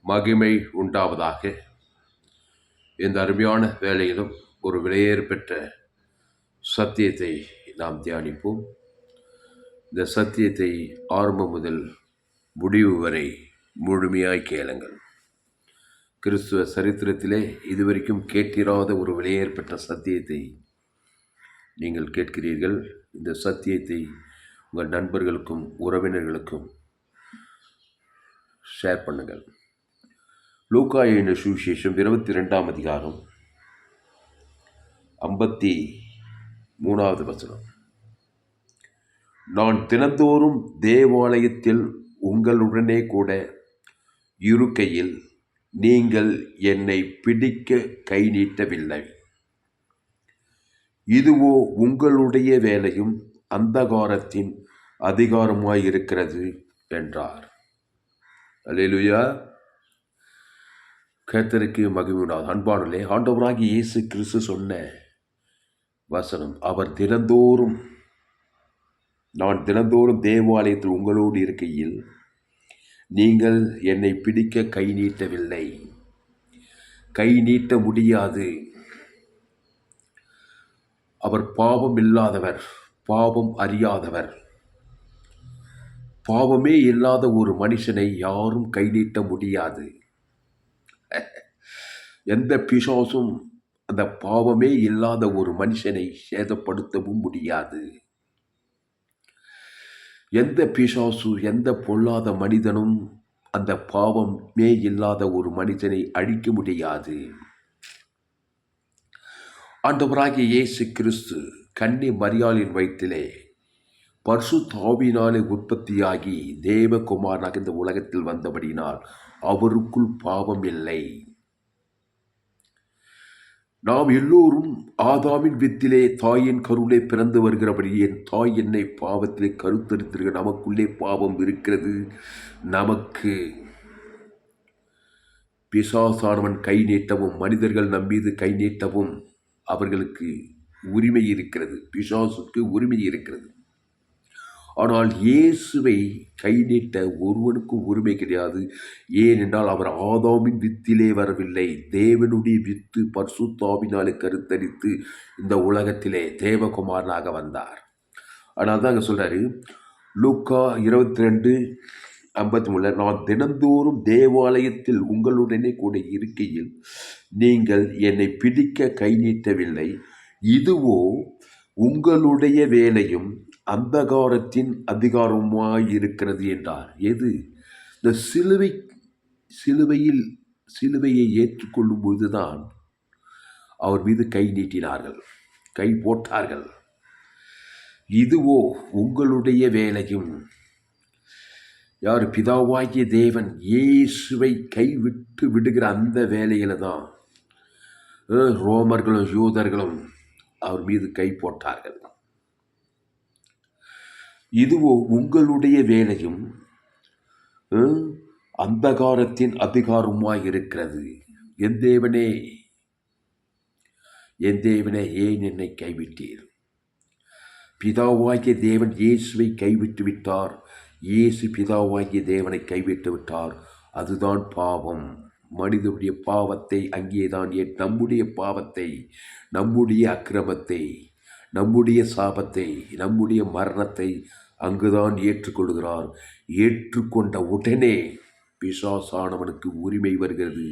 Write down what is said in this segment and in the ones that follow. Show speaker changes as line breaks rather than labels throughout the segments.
மகிமை உண்டாவதாக. இந்த அருமையான வேளையிலும் ஒரு விலையேறு பெற்ற சத்தியத்தை நாம் தியானிப்போம். இந்த சத்தியத்தை ஆரம்பம் முதல் முடிவு வரை முழுமையாய் கேளுங்கள். கிறிஸ்துவ சரித்திரத்திலே இதுவரைக்கும் கேட்கிறாத ஒரு விலையேறு பெற்ற சத்தியத்தை நீங்கள் கேட்கிறீர்கள். இந்த சத்தியத்தை உங்கள் நண்பர்களுக்கும் உறவினர்களுக்கும் ஷேர் பண்ணுங்கள். லூக்கா எழுதின சுவிசேஷம் 22ஆம் அதிகாரம் 53வது வசனம். நான் தினந்தோறும் தேவாலயத்தில் உங்களுடனே கூட இருக்கையில் நீங்கள் என்னை பிடிக்க கை நீட்டவில்லை. இதுவோ உங்களுடைய வேலையும் அந்தகாரத்தின் அதிகாரமாயிருக்கிறது என்றார். அல்லேலூயா. கர்த்தருக்கு மகிமை உண்டாவதாக. அன்பானவர்களே, ஆண்டவராகிய இயேசு கிறிஸ்து சொன்ன வசனம், நான் தினந்தோறும் தேவாலயத்தில் உங்களோடு இருக்கையில் நீங்கள் என்னை பிடிக்க கை நீட்டவில்லை. கை நீட்ட முடியாது. அவர் பாவம் இல்லாதவர், பாவம் அறியாதவர். பாவமே இல்லாத ஒரு மனுஷனை யாரும் கை நீட்ட முடியாது. எந்த பிசாசும் அந்த பாவமே இல்லாத ஒரு மனுஷனை சேதப்படுத்தவும் முடியாது. எந்த பிசாசு, எந்த பொல்லாத மனிதனும் அந்த பாவமே இல்லாத ஒரு மனிதனை அழிக்க முடியாது. ஆண்டவராகிய இயேசு கிறிஸ்து கன்னி மரியாளின் வயிற்றிலே பரிசுத்த ஆவியினாலே உற்பத்தியாகி தேவகுமாரனாக இந்த உலகத்தில் வந்தபடினால் அவருக்குள் பாவம் இல்லை. நாம் எல்லோரும் ஆதாமின் வித்திலே தாயின் கருவிலே பிறந்து வருகிறபடி என் தாய் என்னை பாவத்திலே கருத்தரித்திருக்க நமக்குள்ளே பாவம் இருக்கிறது. நமக்கு பிசாசானவன் கை நீட்டவும், மனிதர்கள் நம் மீது கை நீட்டவும் அவர்களுக்கு உரிமை இருக்கிறது. பிசாசுக்கு உரிமை இருக்கிறது. ஆனால் இயேசுவை கை நீட்ட ஒருவனுக்கும் உரிமை கிடையாது. ஏனென்றால் அவர் ஆதாமின் வித்திலே வரவில்லை. தேவனுடைய வித்து பரிசுத்த ஆவியினாலே கருத்தரித்து இந்த உலகத்திலே தேவகுமாரனாக வந்தார். ஆனால் தான் அங்கே சொல்கிறாரு, லூக்கா 22:53, நான் தினந்தோறும் தேவாலயத்தில் உங்களுடனே கூட இருக்கையில் நீங்கள் என்னை பிடிக்க கை நீட்டவில்லை. இதுவோ உங்களுடைய வேலையும் அந்தகாரத்தின் அதிகாரமாயிருக்கிறது என்றார். எது? இந்த சிலுவையை ஏற்றுக்கொள்ளும் பொழுதுதான் அவர் மீது கை நீட்டினார்கள், கை போட்டார்கள். இதுவோ உங்களுடைய வேலையும். யார்? பிதாவாகிய தேவன் இயேசுவை கைவிட்டு விடுகிற அந்த வேலையில தான் ரோமர்களும் யூதர்களும் அவர் மீது கை போட்டார்கள். இதுவோ உங்களுடைய வேலையும் அந்தகாரத்தின் அதிகாரமாய் இருக்கிறது. என் தேவனே ஏன் என்னை கைவிட்டீர்? பிதாவாகிய தேவன் இயேசுவை கைவிட்டு விட்டார். இயேசு பிதாவாகிய தேவனை கைவிட்டு விட்டார். அதுதான் பாவம். மனிதனுடைய பாவத்தை அங்கேதான், நம்முடைய பாவத்தை, நம்முடைய அக்கிரமத்தை, நம்முடைய சாபத்தை, நம்முடைய மரணத்தை அங்குதான் ஏற்றுக்கொள்கிறார். ஏற்றுக்கொண்ட உடனே பிசாசானவனுக்கு உரிமை வருகிறது.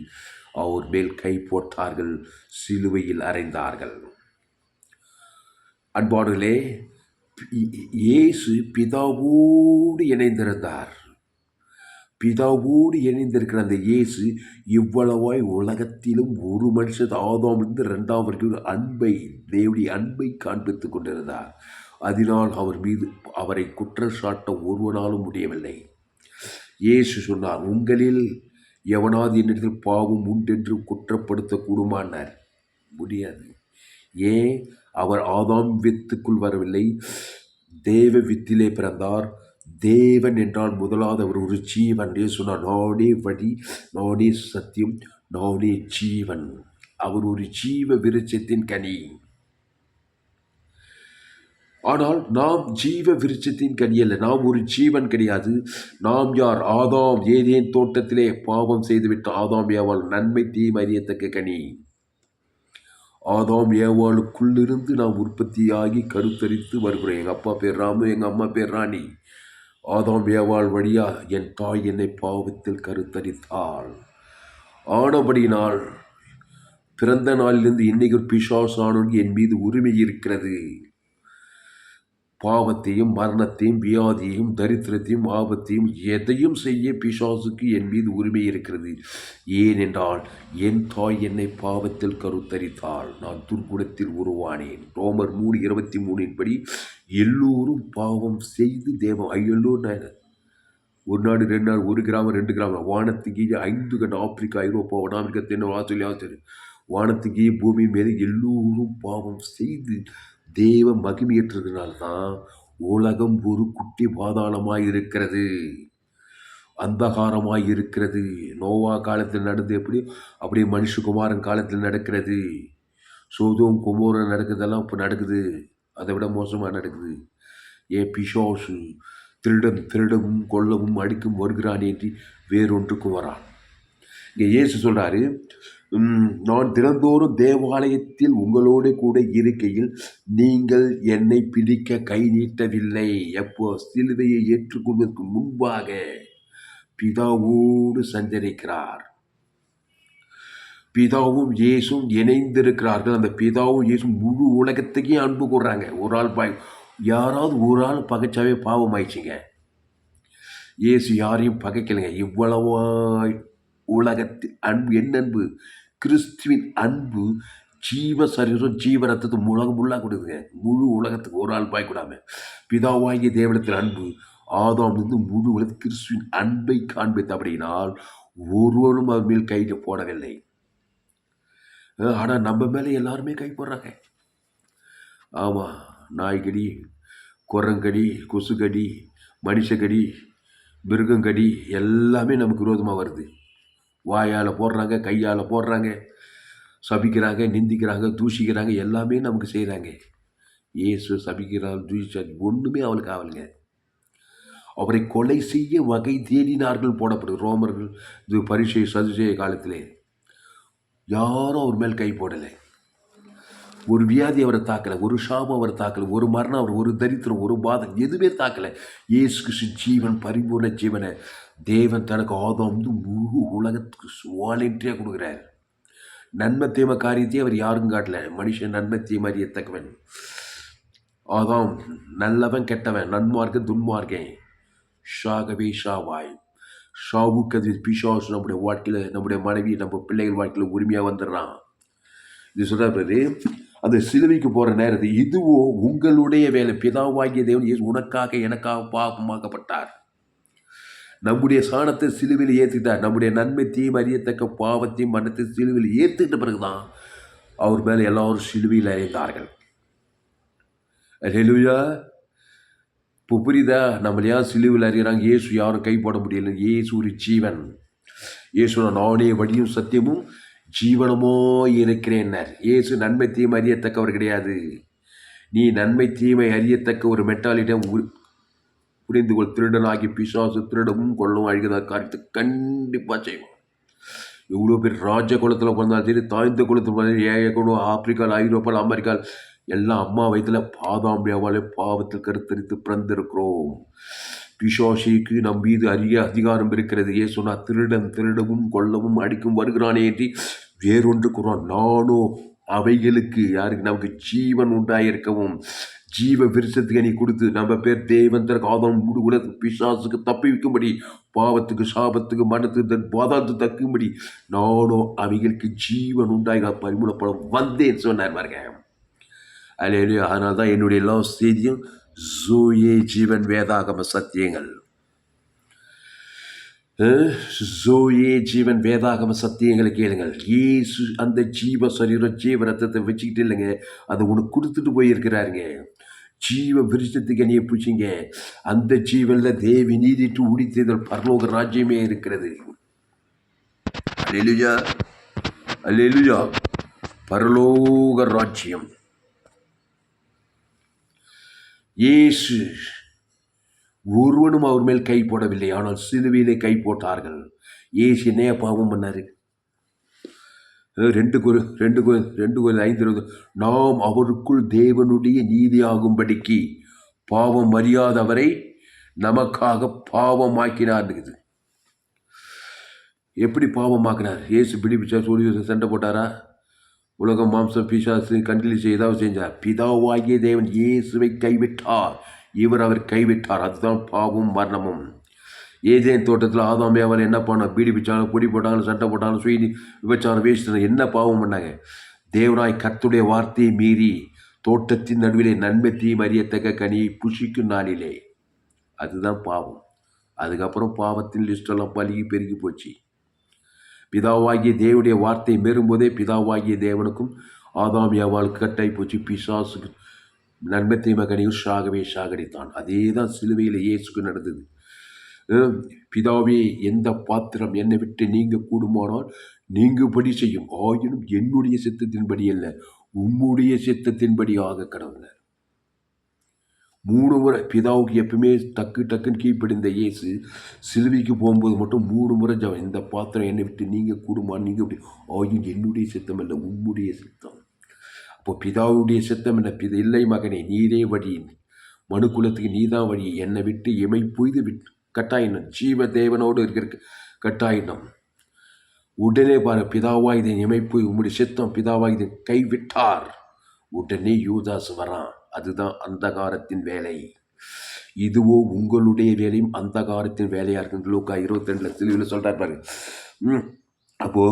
அவர் மேல் கை போட்டார்கள், சிலுவையில் அறைந்தார்கள். அன்பானவர்களே, இயேசு பிதாவோடு இணைந்திருந்தார். பிதாவோடு இணைந்திருக்கிற அந்த இயேசு இவ்வளவாய் உலகத்திலும் ஒரு மனுஷன் ஆதாமிலிருந்து 2ஆம் வரைக்கும் தேவனுடைய அன்பை காண்பித்துக் கொண்டிருந்தார். அதனால் அவர் மீது அவரை குற்றம் சாட்ட ஒருவனாலும் முடியவில்லை. இயேசு சொன்னார், உங்களில் எவனாவது என்னிடத்தில் பாவம் உண்டென்று குற்றப்படுத்த கூடுமானார்? முடியாது. ஏன்? அவர் ஆதாம் வித்துக்குள் வரவில்லை, தேவ வித்திலே பிறந்தார். தேவன் என்றால் முதலாவது அவர் ஒரு ஜீவன். சொன்னார், நானே வழி, நானே சத்தியம், நானே ஜீவன். அவர் ஒரு ஜீவ விருட்சத்தின் கனி. ஆனால் நாம் ஜீவ விருட்சத்தின் கனி அல்ல. நாம் ஒரு ஜீவன் கிடையாது. நாம் யார்? ஆதாம் ஏதேன் தோட்டத்திலே பாவம் செய்துவிட்ட ஆதாம் ஏவாள் நன்மை தீமை அறியத்தக்க கனி. ஆதாம் ஏவாளுக்குள்ளிருந்து நாம் உற்பத்தியாகி கருத்தரித்து வருகிறோம். எங்கள் அப்பா பேர் ராமு, எங்கள் அம்மா பேர் ராணி. ஆதாம் ஏவாள் வழியா என் தாய் என்னை பாவத்தில் கருத்தரித்தாள். ஆனபடியினால் பிறந்த நாளிலிருந்து இன்னைக்கு பிசாசானவனுக்கு என் மீது உரிமை இருக்கிறது. பாவத்தையும் மரணத்தையும் வியாதியையும் தரித்திரத்தையும் ஆபத்தையும் எதையும் செய்ய பிசாசுக்கு என் மீது உரிமை இருக்கிறது. ஏனென்றால் என் தாய் என்னை பாவத்தில் கருத்தரித்தாள். நான் துர்க்குணத்தில் உருவானேன். ரோமர் 3:23 படி எல்லோரும் பாவம் செய்து தேவம் எல்லோரும் ஒரு நாடு 2 நாடு 1 கிராமம் 2 கிராமம் வானத்துக்கு 5 கண்ட ஆப்பிரிக்கா ஐரோப்பா வடாமிரிக்கா தென் ஆஸ்திரேலியா வானத்துக்கு பூமி மேலே எல்லோரும் பாவம் செய்து தேவ மகிமையற்றதுனால்தான் உலகம் ஒரு குட்டி பாதாளமாய் இருக்கிறது, அந்தகாரமாய் இருக்கிறது. நோவா காலத்தில் நடந்து எப்படி அப்படியே மனுஷகுமாரன் காலத்தில் நடக்கிறது. சோதோம் குமோரா நடக்குதெல்லாம் இப்போ நடக்குது. அதை விட மோசமாக நடக்குது. ஏன்? பிசாசு திருடவும் கொல்லவும் அடிக்கும் வருகிறான் என்று வேறொன்றுக்கும் வரான். இங்கே இயேசு சொல்கிறாரு, நான் தினந்தோறும் தேவாலயத்தில் உங்களோடு கூட இருக்கையில் நீங்கள் என்னை பிடிக்க கை நீட்டவில்லை. எப்போ? சிலுவையை ஏற்றுக்கொள்வதற்கு முன்பாக பிதாவோடு சஞ்சரிக்கிறார். பிதாவும் இயேசும் இணைந்திருக்கிறார்கள். அந்த பிதாவும் இயேசும் முழு உலகத்துக்கே அன்பு கூடுறாங்க. ஒரு ஆள் யாராவது ஒரு ஆள் பகைச்சாவே பாவம் ஆயிடுச்சுங்க. இயேசு யாரையும் பகைக்கலைங்க. இவ்வளவோ உலகத்தில் அன்பு, என்ன அன்பு? கிறிஸ்துவின் அன்பு ஜீவ சரீரம் ஜீவ ரத்தத்தை உலகம் ஃபுல்லாக கொடுக்குங்க. முழு உலகத்துக்கு ஒரு ஆள் பாய்க்கூடாம பிதாவாகிய தேவனத்தின் அன்பு ஆதாமிலிருந்து முழு உலக கிறிஸ்துவின் அன்பை காண்பித்த அப்படினால் ஒருவரும் அவர் மேல் கை போடவில்லை. ஆனால் நம்ம மேலே எல்லாருமே கை போடுறாங்க. ஆமாம், நாய்கடி, குரங்கடி, கொசுக்கடி, மனுஷக்கடி, மிருகங்கடி எல்லாமே நமக்கு விரோதமாக வருது. வாயால் போடுறாங்க, கையால் போடுறாங்க, சபிக்கிறாங்க, நிந்திக்கிறாங்க, தூஷிக்கிறாங்க, எல்லாமே நமக்கு செய்கிறாங்க. இயேசு சபிக்கிறார், தூஷிச்சார், ஒன்றுமே அவளுக்கு ஆகலைங்க. அவரை கொலை செய்ய வகை தேடினார்கள் போடப்படும். ரோமர்கள் இது பரிசை சதுசேய காலத்திலே யாரும் அவர் மேல் கை போடலை. ஒரு வியாதி அவரை தாக்கலை, ஒரு சாபம் அவரை தாக்கலை, ஒரு மரணம் அவர், ஒரு தரித்திரம், ஒரு பாதம் எதுவுமே தாக்கலை. இயேசு கிறிஸ்து ஜீவன், பரிபூர்ண ஜீவனை தேவன் தனக்கு ஆதாம் முழு உலகத்துக்கு வாலண்டியாக கொடுக்குறார். நன்மை தீமை காரியத்தையும் அவர் யாருக்கும் காட்டல. மனுஷன் நன்மை தீமை அறியத்தக்கவன். ஆதாம் நல்லவன் கெட்டவன், நன்மார்க்கன் துன்மார்க்கன், ஷாகவே ஷாவாய். ஷாவுக்கு அது பிசாசு நம்முடைய வாழ்க்கையில், நம்முடைய மனைவி, நம்ம பிள்ளைகள் வாழ்க்கையில் உரிமையாக வந்துடுறான். இது சொல்கிறாரு, அந்த சிலுவைக்கு போகிற நேரத்தில் இதுவோ உங்களுடைய வேலை. பிதாவாகிய தேவன் இயேசு உனக்காக எனக்காக பாவமாக்கப்பட்டார். நம்முடைய சாணத்தை சிலுவையில் ஏற்றிட்டார். நம்முடைய நன்மை தீமை அறியத்தக்க பாவத்தையும் மனத்தை சிலுவையில் ஏற்றுக்கிட்ட பிறகுதான் அவர் மேலே எல்லாரும் சிலுவையில் அறிந்தார்கள். ஹல்லேலூயா. இப்போ புரியுதா? நம்மள யார் சிலுவையில் அறிகிறாங்க? இயேசு யாரும் கை போட முடியல. இயேசு ஒரு ஜீவன். இயேசு நானே வழியும் சத்தியமும் ஜீவனமோ இருக்கிறேன்னார். இயேசு நன்மை தீமை அறியத்தக்கவர் கிடையாது. நீ நன்மை தீமை அறியத்தக்க ஒரு மென்டாலிட்டியை புரிந்து கொள். திருடனாகி பிசாசு திருடவும் கொள்ளவும் அழுகிற காரியத்தை கண்டிப்பாக செய்வோம். எவ்வளோ பேர் ராஜ குலத்தில் பிறந்தாலும் சரி, தாய்ந்த குலத்தில் பிறந்தாலும், ஏழை குலம், ஆப்பிரிக்காவில், ஐரோப்பாவில், அமெரிக்காவில் எல்லாம் அம்மா வயதில் பாதாம்பியாவாலே பாவத்தில் கருத்தரித்து பிறந்திருக்கிறோம். பிசாசுக்கு நம் மீது அதிகாரம் இருக்கிறது. ஏன் சொன்னால், திருடவும் கொல்லவும் அடிக்கும் வருகிறானே என்று வேறொன்று கூறான். நானோ அவைகளுக்கு, யாருக்கு? நமக்கு ஜீவன் உண்டாயிருக்கவும் ஜீவ விருட்சத்துக்கு நீ கொடுத்து நம்ம பேர் தேவன் தனக்கு ஆதாம் முழு உலகத்துக்கு பிசாசுக்கு தப்பி வைக்கும்படி, பாவத்துக்கு சாபத்துக்கு மனத்துக்கு பாதாத்துக்கு தக்கும்படி நானோ அவைகளுக்கு ஜீவன் உண்டாக பரிமளப்படம் வந்தேன் சொன்னார் பாருங்க. அல்லேலூயா. அதனால தான் என்னுடைய எல்லா செய்தியும் ஜோயே ஜீவன் வேதாகம சத்தியங்கள். ஜோயே ஜீவன் வேதாகம சத்தியங்களை கேளுங்கள். ஏசு அந்த ஜீவ சரீரம் ஜீவ ரத்தத்தை வச்சுக்கிட்டு இல்லைங்க, அதை உனக்கு கொடுத்துட்டு போயிருக்கிறாருங்க. ஜீவ விருட்சத்துக்கு நீ பிடிச்சிங்க. அந்த ஜீவனில் தேவி நீதிட்டு உடித்ததில் பரலோக ராஜ்யமே இருக்கிறது. அல்லேலூயா, அல்லேலூயா. பரலோக ராஜ்யம். இயேசு ஒருவனும் அவர் மேல் கை போடவில்லை, ஆனால் சிலுவையிலே கை போட்டார்கள். இயேசு என்னைய பாவம் பண்ணாரு? 2 நாம் அவருக்குள் தேவனுடைய நீதியாகும்படிக்கு பாவம் அறியாதவரை நமக்காக பாவமாக்கினார். எப்படி பாவமாக்கினார்? இயேசு பிடிப்பிச்சா, சொல்லி சண்டை போட்டாரா? உலகம், மாம்சம், பிசாசு, கண்களில் ஏதாவது செஞ்சார்? பிதாவாகிய தேவன் இயேசுவை கைவிட்டார். அவர் கைவிட்டார். அதுதான் பாவம், மரணமும். ஏதேன் தோட்டத்தில் ஆதாம் ஏவாள் என்ன பண்ணால்? பீடி பிச்சாலும், பொடி போட்டாலும், சண்டை போட்டாலும், சுயி விபச்சாரம், வேஸ்ட், என்ன பாவம் பண்ணாங்க? தேவனாய் கர்த்தருடைய வார்த்தையை மீறி தோட்டத்தின் நடுவிலே நன்மை தீமை அறியத்தக்க கனியை புசிக்கும் நாளிலே, அதுதான் பாவம். அதுக்கப்புறம் பாவத்தின் லிஸ்டெல்லாம் பழுகி பெருகி போச்சு. பிதாவாகிய தேவனுடைய வார்த்தையை மீறும்போதே பிதாவாகிய தேவனுக்கும் ஆதாம் ஏவாளுக்கு கட்டாய் போச்சு. பிசாசுக்கு நன்மை தீமை கனியும் சாகடித்தான். அதே தான் சிலுவையில் இயேசுக்கு நடந்தது. பிதாவே, எந்த பாத்திரம் என்னை விட்டு நீங்க கூடுமானால் நீங்கும்படி செய்யும், ஆயினும் என்னுடைய சித்தத்தின்படி அல்ல, உம்முடைய சித்தத்தின்படி ஆக கடவுள். 3 முறை பிதாவுக்கு எப்பவுமே டக்குன்னு கீழ்ப்படிந்த இயேசு சிலுவைக்கு போகும்போது மட்டும் 3 முறை ஜெபம். இந்த பாத்திரம் என்னை விட்டு நீங்க கூடுமா, நீங்க அப்படி, ஆயினும் என்னுடைய சித்தம் அல்ல, உம்முடைய சித்தம். அப்போ பிதாவுடைய சித்தம் என்ன? இல்லை மகனே, நீரே வழி, மனுக்குலத்துக்கு நீதான் வழி, என்னை விட்டு இமை பொய்து விட்டு கட்டாயினம், ஜீவ தேவனோடு இருக்கிற கட்டாயினம். உடனே பாரு, பிதாவாய் இதை இமைப்பு, உம்முடைய சித்தம், பிதாவாய் இதை கைவிட்டார். உடனே யூதாஸ் வரான். அதுதான் அந்தகாரத்தின் வேலை. இதுவோ உங்களுடைய வேலையும் அந்தகாரத்தின் வேலையா இருக்கு. லூக்கா 22 சிலுவையில் சொல்றாரு பாரு. அப்போ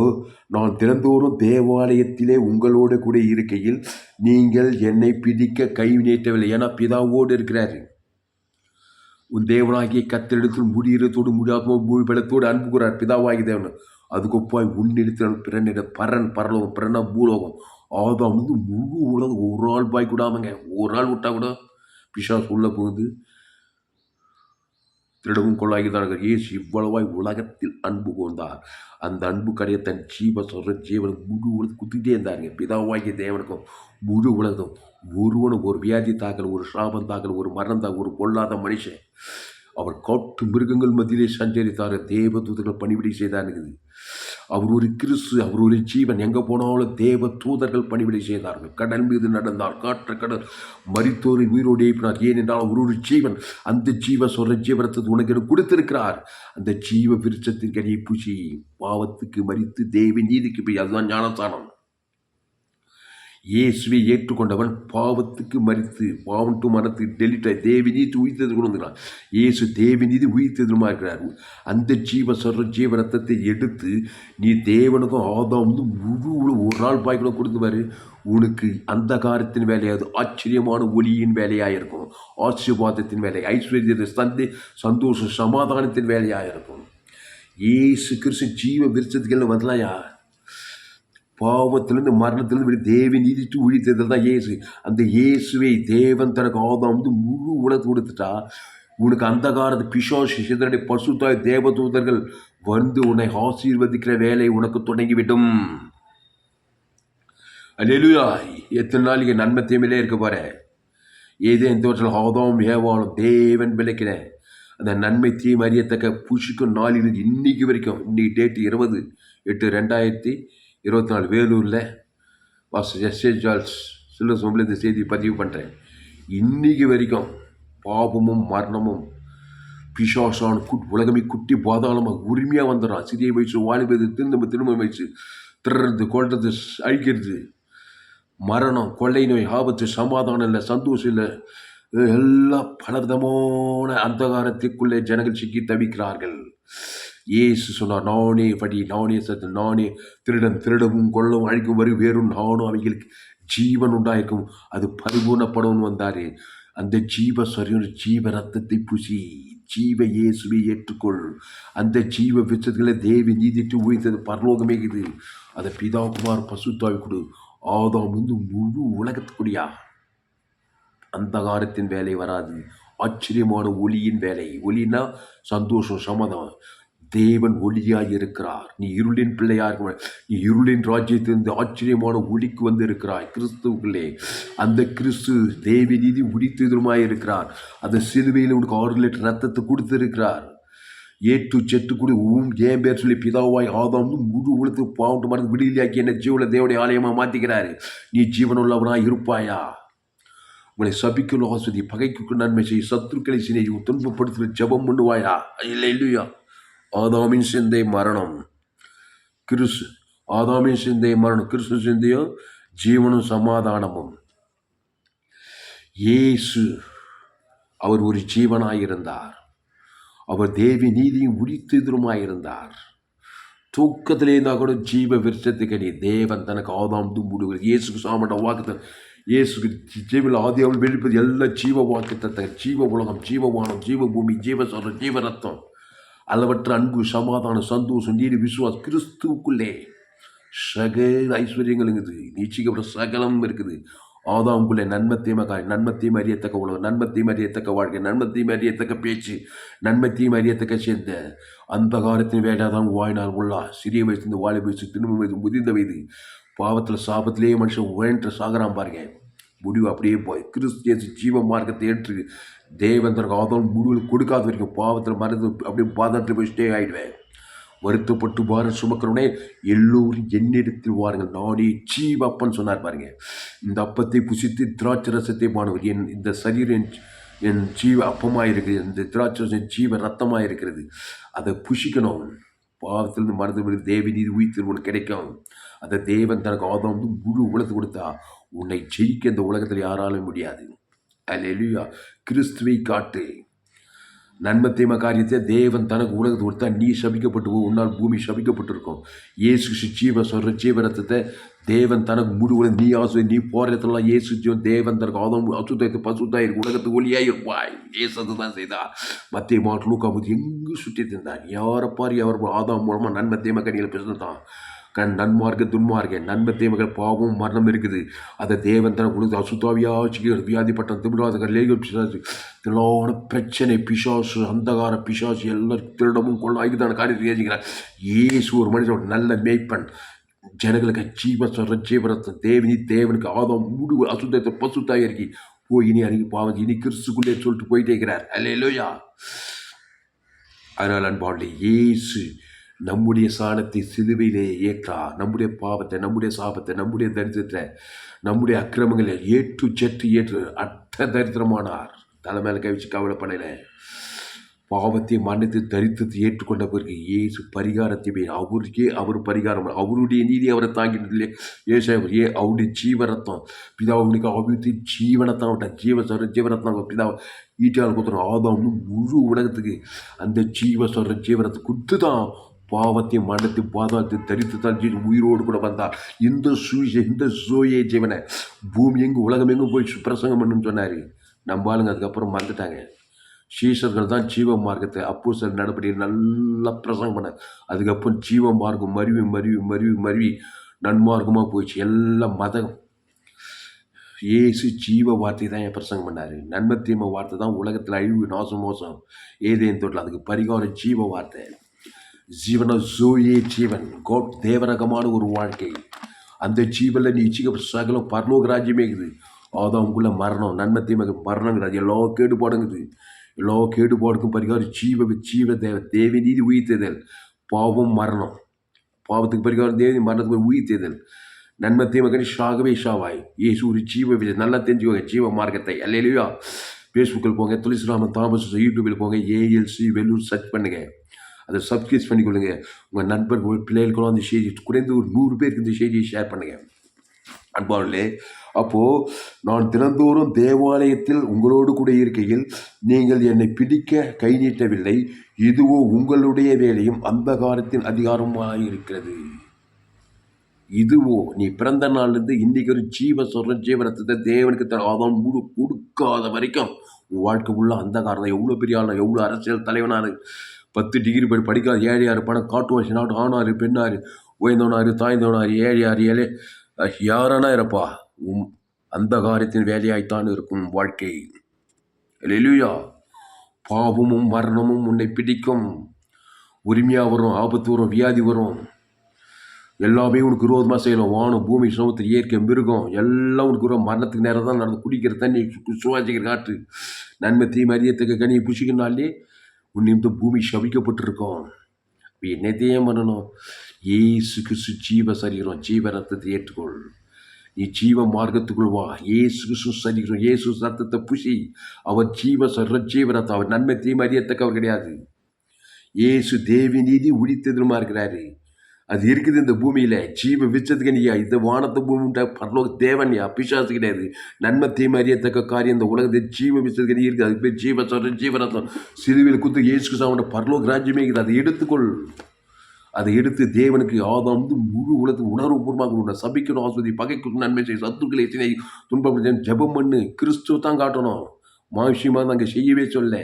நான் தினந்தோறும் தேவாலயத்திலே உங்களோடு கூட இருக்கையில் நீங்கள் என்னை பிடிக்க கை நீட்டவில்லை. ஏன்னா பிதாவோடு இருக்கிறாரு. உன் தேவனாகிய கர்த்தரிடத்தில் முடிகிறதோடு முடியாதோ பலத்தோடு அன்புகிறார் பிதாவாகிய தேவன். அதுக்கொப்பாய் உன்னிடத்தில் பிறனிட பரலோகம், பிறனா பூலோகம். ஆதாம் முழு உலகம் ஒரு ஆள் பாய் கூடாமங்க. ஒரு ஆள் விட்டா கூட பிசாசு உள்ள போகுது, திருடவும் கொள்ளாகிதான். இயேசு இவ்வளவாய் உலகத்தில் அன்பு கூர்ந்தார். அந்த அன்பு கடைய தன் ஜீவனை முழு உலகம் குத்திட்டே இருந்தாருங்க. பிதாவாகிய தேவனுக்கும் முழு உலகம். ஒருவனும் ஒரு வியாதி தாக்கல், ஒரு சாபம் தாக்கல், ஒரு மரணம் தாக்கல், ஒரு பொல்லாத மனுஷன் அவர் காட்டு மிருகங்கள் மத்தியிலே சஞ்சரித்தார். தேவ தூதர்கள் பணிவிடை செய்தார்கள். அவர் ஒரு கிறிஸ்து, அவர் ஒரு ஜீவன். எங்கே போனாலும் தேவ தூதர்கள் பணிவிடை செய்தார்கள். கடல் மீது நடந்தார், காற்று கடல் மரித்தோரை உயிரோடு எழுப்பினார். ஏனென்றால் அவர் ஒரு ஜீவன். அந்த ஜீவரத்தை உனக்கு கொடுத்திருக்கிறார். அந்த ஜீவ விருட்சத்தின் கனியை பூசி பாவத்துக்கு மரித்து தேவ நீதிக்கு போய், அதுதான் ஞானஸ்தானம். இயேசுவை ஏற்றுக்கொண்டவன் பாவத்துக்கு மரித்து, பாவம் டு மரத்துக்கு டெலிட் தேவி நீதி உயிர்த்தது கொண்டுகிறான். இயேசு தேவி நீதி உயிர்த்ததுமா இருக்கிறார். அந்த ஜீவ ரத்தத்தை எடுத்து நீ தேவனுக்கும் ஆதாம் முழு ஒரு நாள் பாய்க்குள்ள கொடுத்துவாரு. உனக்கு அந்த காரத்தின் வேலையாது ஆச்சரியமான ஒளியின் வேலையாக இருக்கும். ஆசீர்வாதத்தின் வேலை, ஐஸ்வர்யத்தை சந்தோஷம் சமாதானத்தின் வேலையாக இருக்கும். இயேசு கிறிஸ்து ஜீவ விருட்சத்துக்கு வரலையா? பாவத்திலிருந்து மரணத்திலிருந்து தேவி நீதிட்டு உழித்ததில் தான் இயேசு. அந்த இயேசுவை தேவன் தனக்கு ஆதாம் முழு உலகத்தை கொடுத்துட்டா, உனக்கு அந்த காலத்து பிசாசு சிதறடி பசுத்தாய் தேவதூதர்கள் வந்து உன்னை ஆசீர்வதிக்கிற வேலை உனக்கு தொடங்கிவிடும். அல்லேலூயா. எத்தனை நாள் இங்கே நன்மை தீமையிலே இருக்க போற? ஏதேன் தோற்றல் ஆதாம் ஏவாளும் தேவன் விளக்கின அந்த நன்மை தீமை அறியத்தக்க புஷிக்கும் நாளிலிருந்து இன்னைக்கு வரைக்கும், இன்னைக்கு டேட்டு 20/8/2024 வேலூரில் பாஸ்டர் எஸ்ஏ ஜார்ஜ் சில்வர் சொம்பில் இந்த செய்தி பதிவு பண்ணுறேன். இன்னைக்கு வரைக்கும் பாவமும் மரணமும் பிசாசான உலகமே குட்டி பாதாளமாக உரிமையாக வந்துடுறான். சிறிய வயசு வாலிபது திரும்ப வயசு திறது கொள்றது அழிக்கிறது, மரணம், கொள்ளை நோய், ஆபத்து, சமாதானம் இல்லை, சந்தோஷம் இல்லை, எல்லா பலவிதமான அந்தகாரத்திற்குள்ளே ஜனங்கள் சிக்கி தவிக்கிறார்கள். இயேசு சொன்னார், நானே வழி, நானே சத்தியம், நானே திருடவும் கொள்ளவும் அழிக்கும் வரும் வேறும் நானும் அவைகளுக்கு ஜீவன் உண்டாயிருக்கும், அது பரிபூர்ணப்படவும் வந்தார். அந்த ஜீவ ரத்தத்தை பூசி ஜீவ இயேசுவை ஏற்றுக்கொள். அந்த ஜீவ விச்சத்துல தேவி நீதிட்டு உயிர்த்தது பரலோகமே இது. அதை பிதாகுமார் பசுத்தாய் கொடு. ஆதாம் முழு உலகத்துக்குடியா. அந்தகாரத்தின் வேலை வராது, ஆச்சரியமான ஒளியின் வேலை. ஒளினா சந்தோஷம், சமாதானம். தேவன் ஒளியாய் இருக்கிறார். நீ இருளின் பிள்ளையா இருக்க, நீ இருளின் ராஜ்யத்திலிருந்து ஆச்சரியமான ஒளிக்கு வந்து இருக்கிறாய் கிறிஸ்துவுக்குள்ளே. அந்த கிறிஸ்து தேவ நீதி உடித்ததுமாய் இருக்கிறார். அந்த சிலுவையில் உனக்கு 6 லிட்டர் ரத்தத்தை கொடுத்திருக்கிறார். ஏட்டு செட்டு கூட ஏன் பேர் சொல்லி பிதாவாய் ஆதாம் முழு உலகத்து பாவட்டு மருந்து விடுதலையாக்கி என்ன ஜீவன தேவடைய ஆலயமா மாத்திக்கிறாரு. நீ ஜீவனுள்ளவனாய் இருப்பாயா? உங்களை சபிக்கும் ஆஸ்வதி, பகைக்கு நன்மை செய்ய, சத்துருக்களை சினையும் துன்பப்படுத்துகிற ஜபம் பண்ணுவாயா? இல்லை இல்லையா? ஆதாமின் சிந்தை மரணம், கிறிஸ்து. ஆதாமின் சிந்தை மரணம், கிறிஸ்து சிந்தையோ ஜீவனும் சமாதானமும். இயேசு அவர் ஒரு ஜீவனாயிருந்தார். அவர் தேவி நீதியும் உடித்தெதிருமாயிருந்தார். தூக்கத்திலே இருந்தால் கூட ஜீவ விருட்சத்துக்கு தேவன் தனக்கு ஆதாம் தும்புடுவது இயேசுக்கு சாமண்ட வாக்கு, இயேசுக்கு ஜீவில் ஆதியாவில் வெளிப்பது எல்லா ஜீவ வாக்கு தத்த, ஜீவ உலகம், ஜீவவானம், ஜீவ பூமி, ஜீவ சொல்ற, ஜீவ ரத்தம், அளவற்ற அன்பு, சமாதானம், சந்தோஷம், நீதி, விசுவாஸ் கிறிஸ்துவுக்குள்ளே சகல ஐஸ்வர்யங்கள் இருக்குது. நிச்சயிக்கப்பட்ட சகலம் இருக்குது. ஆதாமுக்குள்ளே நன்மத்தையும் நன்மத்தையும் அறியத்தக்க உலகம், நன்மத்தையும் அறியத்தக்க வாழ்க்கை, நன்மத்தையும் அறியத்தக்க பேச்சு, நன்மத்தையும் அறியத்தக்க சேர்ந்த அந்த காலத்தின் வேண்டாதான் வாயினால் உள்ளா. சிறிய வயசுலேருந்து வாழை வயசு, திரும்ப வயது, முதிர்ந்த வயது, பாவத்தில் சாபத்திலேயே மனுஷன் உழன்று சாகரான் பாருங்க. முடிவு அப்படியே போய் கிறிஸ்து ஜீவ மார்க்கத்தை ஏற்று தேவன் தனக்கு ஆதாம் முடிவில் கொடுக்காத வரைக்கும் பாவத்தில் மறந்து அப்படியே பாதத்தில் போய் ஸ்டே ஆகிடுவேன். வருத்தப்பட்டு பாரம் சுமக்கிறவனே எல்லோரும் என்னிடத்தில் வாருங்கள், நானே ஜீவ அப்பன்னு சொன்னார் பாருங்க. இந்த அப்பத்தை புசித்து திராட்சை ரசத்தை பானவர், இந்த சரீரம் என் ஜீவ அப்பமாக இருக்குது, இந்த திராட்சை ரசம் ஜீவ ரத்தமாக இருக்கிறது. அதை புசிக்கணும். பாவத்திலிருந்து மறந்து தேவி நீதி உயிர்த்து உனக்கு கிடைக்கும். அதை தேவன் தனக்கு ஆதாம் முழு உலகத்தை கொடுத்தா உன்னை ஜெயிக்க இந்த உலகத்தில் யாராலும் முடியாது. அல்லேலூயா. கிறிஸ்துவை காட்டு. நன்மத்தைம காரியத்தை தேவன் தனக்கு உலகத்தை கொடுத்தா நீ சபிக்கப்பட்டு உன்னால் பூமி சபிக்கப்பட்டிருக்கும். இயேசு ஜீவ சொல்ற ஜீவரத்தத்தை தேவன் தனக்கு முழு நீ ஆசை, நீ போற இடத்துலலாம் இயேசு ஜீவன் தேவன் தனக்கு ஆதாம் அசுத்தாயிருக்கு, பசுத்தாயிருக்கு, உலகத்துக்கு ஒளியாக இருப்பாய். இயேசு தான் செய்தார். மத்திய மாட்டு லூக்காபுத்தி எங்கு சுற்றி தந்தார். யாரை பாரு அவர் ஆதாம் மூலமாக நன்மத்தைம கனிகளை பேசினதான். நன்மார்க்க துன்மார்க்க நன்மத்தைமகள் பாவம் மரணம் இருக்குது. அதை தேவன் தனக்கு கொடுத்து அசுத்தாவியாச்சு வியாதிப்பட்டம் திமிராதகர் லேகம் பிசாசு திலான பிரச்சனை பிசாசு அந்தகார பிசாசு எல்லாரும் திருடமும் கொள்ள ஆகிதான காரியத்தை ஏசிக்கிறார். இயேசு ஒரு மனிதன் நல்ல மேய்ப்பன், ஜனங்களுக்கு ஜீவ சொல்ற ஜீவரத்தம் தேவனி தேவனுக்கு ஆதாம் முழு அசுத்தத்தை பசுத்தாய் இருக்கி போய் இனி அன்னைக்கு பாவம் இனி கிறிஸ்துக்குள்ளே சொல்லிட்டு போயிட்டே இருக்கிறார். அல்லேலூயா. அதனால் அன்பாளே இயேசு நம்முடைய சாணத்தை சிலுவையிலே ஏற்றார். நம்முடைய பாவத்தை, நம்முடைய சாபத்தை, நம்முடைய தரித்திரத்தை, நம்முடைய அக்கிரமங்களை ஏற்று அட்ட தரித்திரமானார். தலைமையில கவிச்சு கவலைப்படலை. பாவத்தை மன்னித்து தரித்திரத்தை ஏற்றுக்கொண்ட பிறகு இயேசு பரிகாரத்தை அவருக்கே அவர் பரிகாரம், அவருடைய நீதி அவரை தாங்கினதில்லை. அவருடைய ஜீவரத்தம் பிதாவுக்கு அவித்து ஜீவனத்தான் விட்டார். ஜீவரத்னம் பிதா ஈட்டால் கொடுத்துரும். ஆதாம் முழு உலகத்துக்கு அந்த ஜீவரத்தை கொடுத்து தான் பாவத்தை மன்னத்தை பாதாத்தை தரித்து தான் உயிரோடு கூட வந்தார். இந்த சோயே ஜீவனை பூமி எங்கும் உலகம் எங்கும் போய் பிரசங்கம் பண்ணுன்னு சொன்னார். நம்ம ஆளுங்க அதுக்கப்புறம் மறந்துட்டாங்க. சீசர்கள் தான் ஜீவ மார்க்கத்தை அப்போஸ்தலர் நடபடியில் நல்லா பிரசங்கம் பண்ணார். அதுக்கப்புறம் ஜீவ மார்க்கம் மருவி நன்மார்க்கமாக போயிடுச்சு. எல்லாம் மதம். இயேசு ஜீவ வார்த்தை தான் என் பிரசங்கம் பண்ணார். நன்மை தீமை வார்த்தை தான் உலகத்தில் அழிவு நாசம் மோசம் ஏதேன் தொட்டில் அதுக்கு பரிகாரம் ஜீவ வார்த்தை. ஜீவன ஜோயே ஜீவன் கோட் தேவரகமான ஒரு வாழ்க்கை. அந்த ஜீவனில் நீ இச்சிக்கப்பட்ட சகலம் பரலோக ராஜ்யமே இருக்குது. அதான் உங்களுக்குள்ள மரணம், நன்மை தீமை மரணங்கிறது எல்லா கேடுபாடுங்குது. எல்லா கேடுபாடுக்கும் பரிகாரம் ஜீவ தேவி நீதி உயிர்த்தேதல். பாவம் மரணம், பாவத்துக்கு பரிகாரம் தேவி, மரணத்துக்கு உயிர்த்தேதல். நன்மை தீமை ஷாகவே ஷாவாய். ஏசு ஒரு ஜீவ விதை நல்லா தெரிஞ்சுக்கோங்க ஜீவ மார்க்கத்தை. அல்லேலூயா. ஃபேஸ்புக்கில் போங்க, துளசிராமன் தாமஸ் யூடியூபில் போங்க, ஏஎல்சி வெல்லூர் சர்ச் பண்ணுங்க. அதை சப்ஸ்கிரைப் பண்ணிக்கொள்ளுங்க. உங்கள் நண்பர்கள் பிள்ளைகளுக்கும் அந்த செய்தி குறைந்து ஒரு 100 பேருக்கு இந்த செய்தியை ஷேர் பண்ணுங்கள். அன்பாளே, அப்போது நான் தினந்தோறும் தேவாலயத்தில் உங்களோடு கூட இருக்கையில் நீங்கள் என்னை பிடிக்க கை நீட்டவில்லை. இதுவோ உங்களுடைய வேலையும் அந்த காலத்தின் அதிகாரமாக இருக்கிறது. இதுவோ நீ பிறந்த நாள்லேருந்து இன்றைக்கு ஒரு ஜீவரத்தத்தை தேவனுக்கு ஆதாம் முழு கொடுக்காத வரைக்கும் உன் வாழ்க்கை உள்ள அந்த காரணம். எவ்வளோ பெரிய ஆள், எவ்வளோ அரசியல் தலைவனாரு, 10 டிகிரி படிக்காத ஏழையார், பணம் காட்டுவாசி நாட்டு ஆனார் பெண்ணார், உயர்ந்தவனார் தாய்ந்தவனார், ஏழையார் யாரானா இருப்பா அந்த காரியத்தின் வேலையாய்த்தான் இருக்கும் வாழ்க்கை. அல்லேலூயா. பாவமும் மரணமும் உன்னை பிடிக்கும். உரிமையாக வரும், ஆபத்து வரும், வியாதி வரும், எல்லாமே உனக்கு விரோதமாக செய்யலாம். வானம், பூமி, சமுத்திரம், இயற்கை, மிருகம் எல்லாம் உனக்கு விரோதம். மரணத்துக்கு நேரம் தான் நடந்து குடிக்கிற தண்ணி, சுவாசிக்கிற காற்று, நன்மை தீமை அறியத்தக்க கனியை புசிக்கினாலே உன் நிமித்தம் பூமி சபிக்கப்பட்டிருக்கோம். இப்போ என்னத்தையும் பண்ணணும்? ஏசு கிறிஸ்து ஜீவ சரீரம், ஜீவ ரத்தத்தை ஏற்றுக்கொள். நீ ஜீவ மார்க்கத்துக்குள் வா. ஏசு கிறிஸ்து சரீரம், ஏசு ரத்தத்தை புசி. அவர் ஜீவ சரீரம், ஜீவ ரத்தம். அவர் நன்மை தீமை அறியத்தக்கவர் கிடையாது. ஏசு தேவி நீதி உடித்ததுமா இருக்கிறாரு. அது இருக்குது இந்த பூமியில். ஜீவ விச்சத்துக்கு நீயா இந்த வானத்தை பூமி பரலோக தேவன்யா, பிசாசு கிடையாது. நன்மை தீமை அறியத்தக்க காரியம் இந்த உலகத்தில் ஜீவ விச்சத்துக்கு நீ இருக்குது. அதுக்கு பேர் ஜீவ சொல்கிறேன், ஜீவரத்தம். சிலுவையில் குத்து இயேசு சாவோட பரலோக ராஜ்யமே இருக்குது. அதை எடுத்துக்கொள். அதை எடுத்து தேவனுக்கு ஆதாம் முழு உலகத்துக்கு உணர்வுபூர்வமாக சபிக்கணும், ஆஸ்வதி, பகைக்கணும், நன்மை செய்ய, சத்துக்களை எத்தனை துன்பப்படுத்த ஜெபம் பண்ணு. கிறிஸ்துவ தான் காட்டணும். மாவிஷயமாக நாங்கள் செய்யவே சொல்ல.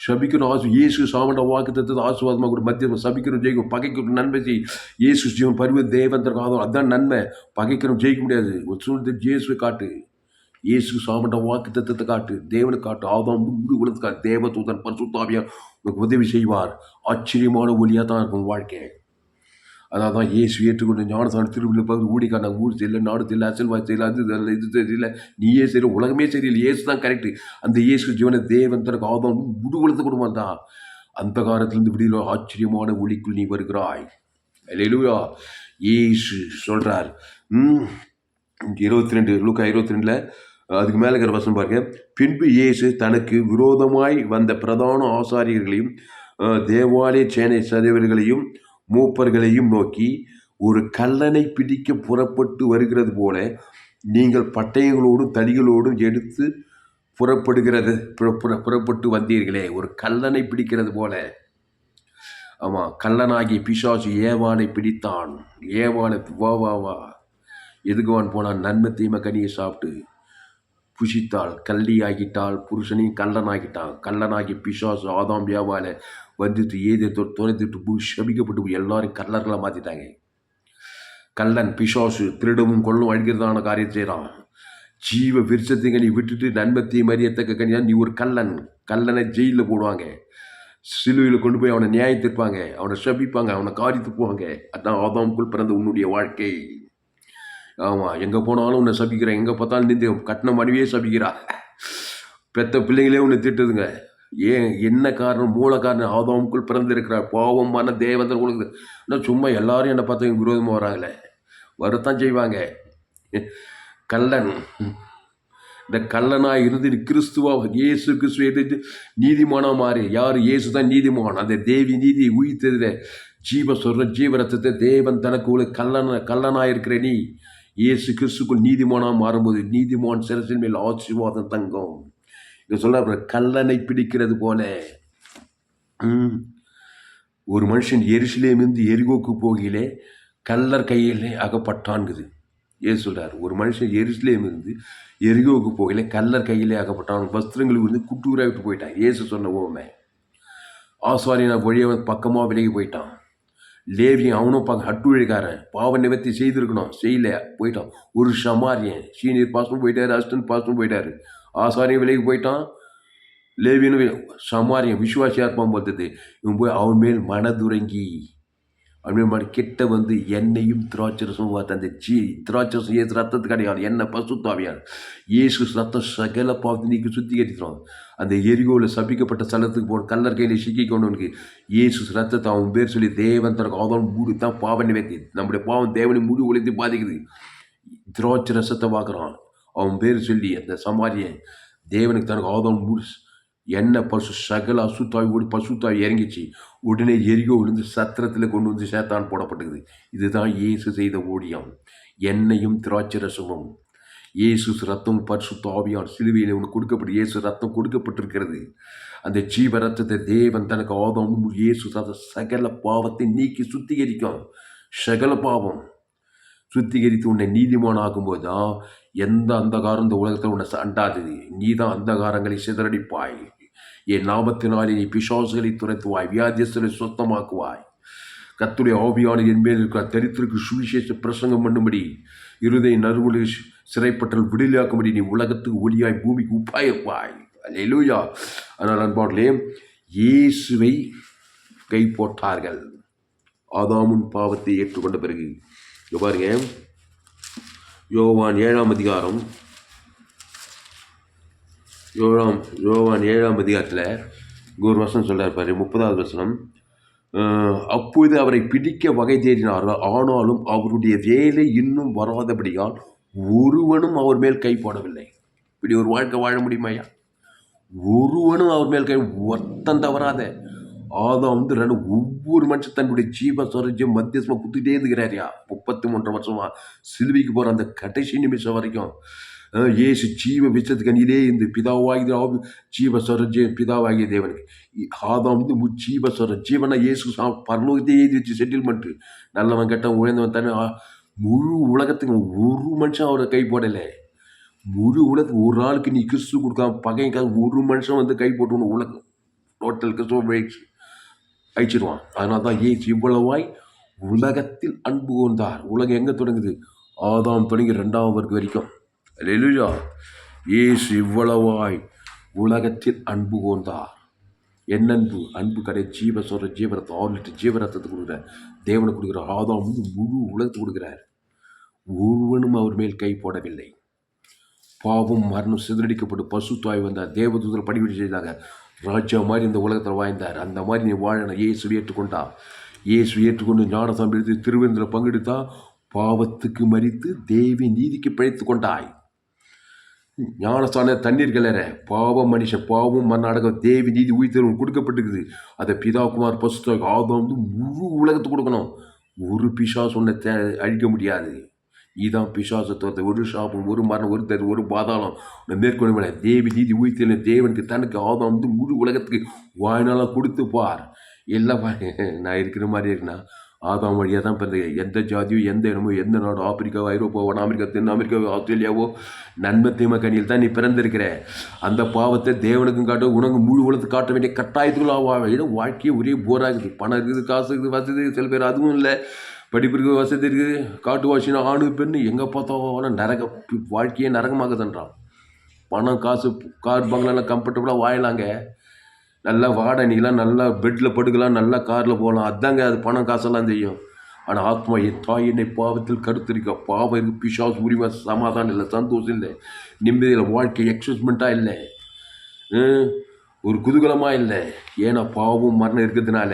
சபிக்கணும், இயேசு சாமண்ட வாக்கு தத்துவத்தை ஆசுவாதமாக கூட மத்தியம் சபிக்கணும், ஜெயிக்கணும், பகைக்கணும், நன்மை செய். இயேசு ஜீவன் பருவ தேவன் ஆதம். அதுதான் நன்மை. பகைக்கணும், ஜெயிக்க முடியாது. ஒரு சூழ்நிலை இயேசுவை காட்டு. இயேசு சாமண்ட வாக்கு தத்துவத்தை காட்டு. தேவனை காட்டு. ஆதாம் முழு உலகத்துக்கு காட்டு. தேவதூதன் பரிசுத்தாவியார் உனக்கு உதவி செய்வார். ஆச்சரியமான ஒளியாக தான் இருக்கும் வாழ்க்கை. அதான் தான் இயேசு ஏற்றுக்கொண்டு ஞானசான திருவிழா பார்த்து ஊடிக்கான ஊர் தெரியல, நாடு தெரியல, அசல்வாய் தெரியல, அது தெரியல, இது தெரியல, நீயே சரி, உலகமே சரியில்லை. இயேசு தான் கரெக்டு. அந்த இயேசு ஜீவனை தேவன் தனக்கு ஆதாம் முடுகுலத்து குடும்பம் தான். அந்த காலத்திலிருந்து விடியல ஆச்சரியமான ஒளிக்குள் நீ வருகிறாய். அல்லேலூயா. இயேசு சொல்கிறார் 22 லூக்கா 22 அதுக்கு மேலே இருக்கிற வசனம் பாருங்க. பின்பு இயேசு தனக்கு விரோதமாய் வந்த பிரதான ஆசாரியர்களையும் தேவாலய சேனை சதவர்களையும் மூப்பர்களையும் நோக்கி, ஒரு கல்லனை பிடிக்க புறப்பட்டு வருகிறது போல நீங்கள் பட்டயங்களோடும் தடிகளோடும் எடுத்து புறப்பட்டு வந்தீர்களே. ஒரு கல்லனை பிடிக்கிறது போல. ஆமாம், கல்லனாகி பிசாசு ஏவாளை பிடித்தான். ஏவாளை வா எதுக்குவான் போனான்? நன்மை தீமை கனியை சாப்பிட்டு புசித்தாள், கள்ளி ஆகிட்டாள், புருஷனையும் கல்லனாகிட்டான். கல்லனாகி பிசாசு ஆதாம் வியாபால வந்துட்டு ஏதே துரைத்துட்டு சபிக்கப்பட்டு எல்லாரும் கல்லர்களாக மாற்றிட்டாங்க. கல்லன் பிசாசு திருடவும் கொள்ளும் அழிக்கிறதான காரியம் செய்கிறான். ஜீவ விருட்சத்தை கனி விட்டுட்டு நன்மத்தை மறியத்தக்க கனியா நீ ஒரு கல்லன். கல்லனை ஜெயிலில் போடுவாங்க, சிலுவையில் கொண்டு போய் அவனை நியாயத்திருப்பாங்க, அவனை சபிப்பாங்க, அவனை காரித்து போவாங்க. அதான் ஆதாமுக்குள் பிறந்த உன்னுடைய வாழ்க்கை. ஆமாம், எங்கே போனாலும் உன்னை சபிக்கிறேன். எங்கே பார்த்தாலும் நின்று கட்டின மனைவியே சபிக்கிறா. பெத்த பிள்ளைங்களே உன்னை திட்டுதுங்க. ஏன்? என்ன காரணம்? மூல காரணம் ஆதாமுக்குள் பிறந்திருக்கிறார். பாவமான தேவதன் உங்களுக்கு. ஆனால் சும்மா எல்லாரும் என்னை பார்த்து விரோதமாக வராங்களே, வரத்தான் செய்வாங்க. கல்லன், இந்த கல்லனாக இருந்து கிறிஸ்துவா இயேசு கிறிஸ்துவ எதிர்த்து நீதிமானாக மாறி. யார்? இயேசு தான் நீதிமான். அந்த தேவி நீதி உயிர்த்ததில் ஜீவ சொல்கிற ஜீவரத்தத்தை தேவன் தனக்கு உள்ள கல்லனாக இருக்கிற நீ இயேசு கிறிஸ்துக்குள் நீதிமானாக மாறும்போது நீதிமான் சிரசின் மேல் ஆசீர்வாதம் தங்கும். இங்கே சொல்ல கல்லனை பிடிக்கிறது போல. ஒரு மனுஷன் எருசலேமிலிருந்து எரிகோக்கு போகையிலே கல்லர் கையிலே அகப்பட்டான்குது. ஏன் சொல்கிறார்? ஒரு மனுஷன் எருசலேமிலிருந்து எரிகோக்கு போகையிலே கல்லர் கையிலே அகப்பட்டான். வஸ்திரங்களுக்கு வந்து குட்டூராக விட்டு போயிட்டான். இயேசு சொன்ன ஓமை. ஆசாரியனை வழியாக பக்கமாக விலகி போயிட்டான். லேவியன் அவனும் ஹட்டுழிக்காரன், பாவ நிவர்த்தி செய்திருக்கணும், செய்யல, போயிட்டான். ஒரு சமாரியன் சீனியர் பாஸ்டும் போயிட்டாரு, அசிஸ்டன்ட் பாஸ்டும் போயிட்டாரு. ஆசாரியும் விலைக்கு போயிட்டான். லேவியனும் சமாரியம் விசுவாசியாக இருப்பான் பார்த்தது. இவன் போய் அவன் மேல் மனதுறங்கி அவன் மேல் கிட்ட வந்து எண்ணெயும் திராட்சரசம் பார்த்து அந்த திராட்சரசம் ஏசு ரத்தத்துக்கு கிடையாது, எண்ணெய் பசுத்தாவியான். இயேசு ரத்தம் சகல பாவத்தை நீக்கி சுத்திகரிக்கிறோம். அந்த எரிகோவில் சபிக்கப்பட்ட ஸ்தலத்துக்கு போன கல்லர் கையில் சிக்கிக்கொண்டவனுக்கு இயேசு ரத்தத்தை அவன் பேர் சொல்லி தேவன் தனக்கு ஆதாரம் மூடு தான் பாவ நிவர்த்தி. நம்முடைய பாவம் தேவனை முடி ஒழித்து பாதிக்குது. திராட்சை ரசத்தை பார்க்குறான். அவன் பேர் சொல்லி அந்த சமாரியன் தேவனுக்கு தனக்கு ஆதாரம் மூடு எண்ணெய் பசு சகல அசுத்தாவி ஓடி பசுத்தாவி இறங்கிச்சு. உடனே எரிகோ விழுந்து சத்திரத்தில் கொண்டு வந்து சேத்தான் போடப்பட்டது. இதுதான் இயேசு செய்த ஊழியம். எண்ணெயும் திராட்சை ரசமும் இயேசு ரத்தம் பரிசுத்தாவியார் சிலுவையில் உனக்கு கொடுக்கப்பட்டு இயேசு ரத்தம் கொடுக்கப்பட்டிருக்கிறது. அந்த ஜீவ ரத்தத்தை தேவன் தனக்கு ஆதாம் இயேசு சகல பாவத்தை நீக்கி சுத்திகரிக்கும். சகல பாவம் சுத்திகரித்து உன்னை நீதிமான் ஆகும்போது தான் எந்த அந்தகாரம் இந்த உலகத்தில் உன்னை அண்டாதது. நீ தான் அந்தகாரங்களை சிதறடிப்பாய். என் நாமத்தினாலே நீ பிசாசுகளை துரைத்துவாய், வியாதியஸ்தரை சுத்தமாக்குவாய். கர்த்தருடைய ஆவியானவர் என் மேல் இருக்கிற தரித்திற்கு சுவிசேஷ பிரசங்கம் பண்ணும்படி இருதய நறுமொழிகள் சிறைப்பட்டல் விடுதலையாக்கும்படி நீ உலகத்துக்கு ஒளியாய் பூமிக்கு உப்பாயிருப்பாய். அல்லேலூயா. அதனால் அன்பார்களே, இயேசுவை கை போட்டார்கள். ஆதாமும் பாவத்தை ஏற்றுக்கொண்ட பிறகு பாருங்க, யோவான் 7ஆம் அதிகாரம், யோவான் 7ஆம் அதிகாரத்தில் ஒரு வசனம் சொல்றார் பாரு, 30வது வசனம். அப்பொழுது அவரை பிடிக்க வகை தேடினார்கள், ஆனாலும் அவருடைய வேலை இன்னும் வராதபடியால் ஒருவனும் அவர் மேல் கை போடவில்லை. இப்படி ஒரு வாழ்க்கை வாழ முடியுமாயா? ஒருவனும் அவர் மேல் கை ஒருத்தன் தவறாத. ஆதாம் ரெண்டு ஒவ்வொரு மனுஷன் தன்னுடைய ஜீவ சுவரஜம் மத்தியஸ்மா குத்திட்டே இருக்கிறாரியா. 33 வருஷமா சிலுவைக்கு போகிற அந்த கடைசி நிமிஷம் வரைக்கும் இயேசு ஜீவ விஷத்துக்கு அணியிலே இந்த பிதாவாகிய ஜீவ சுவரஜ பிதாவாகிய தேவனுக்கு ஆதாம் ஜீவ சுவர ஜீவனா இயேசு பரலோகத்தையே எழுதி வச்சு செட்டில்மெண்ட்டு. நல்லவன் கெட்டவன் உயர்ந்தவன் தானே முழு உலகத்துக்கு ஒரு மனுஷன் அவரை கை போடலை. முழு உலகத்துக்கு ஒரு நாளுக்கு நீ கிறிஸ்து கொடுக்காம பகைக்காக ஒரு மனுஷன் கை போட்டு உலகம் டோட்டல் கிறிஸ்துவ அழிச்சிடுவான். அதனால தான் ஏசு இவ்வளவாய் உலகத்தில் அன்பு கொண்டார். உலகம் எங்கே தொடங்குது? ஆதாம் தொடங்கி 2ஆம் வர்க்கம் வரைக்கும். அல்லேலூயா. ஏசு இவ்வளவாய் உலகத்தில் அன்பு கொண்டார். என்ன அன்பு? அன்பு கடை ஜீவ சொல்கிற ஜீவரத்தை 6 லிட்டர் ஜீவரத்தத்தை கொடுக்குற தேவனை கொடுக்குற ஆதாம் முழு உலகத்தை கொடுக்குறார். ஒருவனும் அவர் மேல் கை போடவில்லை. பாவம் மரணம் சிதறடிக்கப்பட்டு பசுத்தாய் வந்தார். தேவதூதர் படிவீடு செய்தாங்க. ராஜா மாதிரி இந்த உலகத்தில் வாழ்ந்தார். அந்த மாதிரி நீ வாழணும். இயேசு ஏற்றுக்கொண்டா. இயேசு ஏற்றுக்கொண்டு ஞானசாமி எடுத்து திருவிருந்தில் பங்கெடுத்தா பாவத்துக்கு மரித்து தேவி நீதிக்கு பிழைத்து கொண்டாய். ஞானஸ்தான தண்ணீர் கிளற பாவம் மனுஷன் பாவம் மண்ணாடக தேவி நீதி உயிர்த்தெழும் கொடுக்கப்பட்டிருக்குது. அதை பிதாகுமார் பசுத்தாய் ஆதாம் முழு உலகத்தை கொடுக்கணும். ஒரு பிசா சொன்ன அழிக்க முடியாது. இதுதான் பிசாசத்தை. ஒரு சாபம், ஒரு மரணம், ஒரு தரு, ஒரு பாதாளம் மேற்கொள்ள தேவி நீதி உயிர்த்தெழும் தேவனுக்கு தனக்கு ஆதாம் முழு உலகத்துக்கு வாழ்நாளாக கொடுத்து பார். எல்லாம் நான் இருக்கிற மாதிரி இருக்குன்னா ஆதாம் வழியாக தான் பிறந்தது. எந்த ஜாதியோ எந்த இடமோ எந்த நாடோ ஆப்பிரிக்காவோ ஐரோப்பாவோ வட அமெரிக்கா தென் அமெரிக்காவோ ஆஸ்திரேலியாவோ நன்மை தீமை கனியில் தான் நீ பிறந்திருக்கிற. அந்த பாவத்தை தேவனுக்கும் காட்ட உனக்கு முழு உலகத்துக்கு காட்ட வேண்டிய கட்டாயத்துக்குள்ள வாழ்க்கையே ஒரே போராகுது. பணம் இருக்குது, காசு இருக்குது, வசதி. சில பேர் அதுவும் இல்லை, படிப்பு இருக்குது, வசதி இருக்குது, காட்டு வாசினா ஆணு பெண்ணு எங்கே பார்த்தோம் நரக வாழ்க்கையே நரகமாகுதுன்றான். பணம் காசு கார் பங்களாம் கம்ஃபர்டபுளாக வாழலாங்க. நல்லா வாடகைலாம் நல்லா பெட்டில் படுக்கலாம், நல்லா காரில் போகலாம். அதாங்க அது பணம் காசெல்லாம் செய்யும். ஆனால் ஆத்மா என் தாய் என்னை பாவத்தில் கருத்திருக்க. பாவம் இருக்குது, பிசாசு உரிமை, சமாதானம் இல்லை, சந்தோஷம் இல்லை, நிம்மதியில் வாழ்க்கை எக்ஸைட்மெண்ட்டாக இல்லை, ஒரு குதூகலமாக இல்லை. ஏன்னா பாவம் மரணம் இருக்கிறதுனால.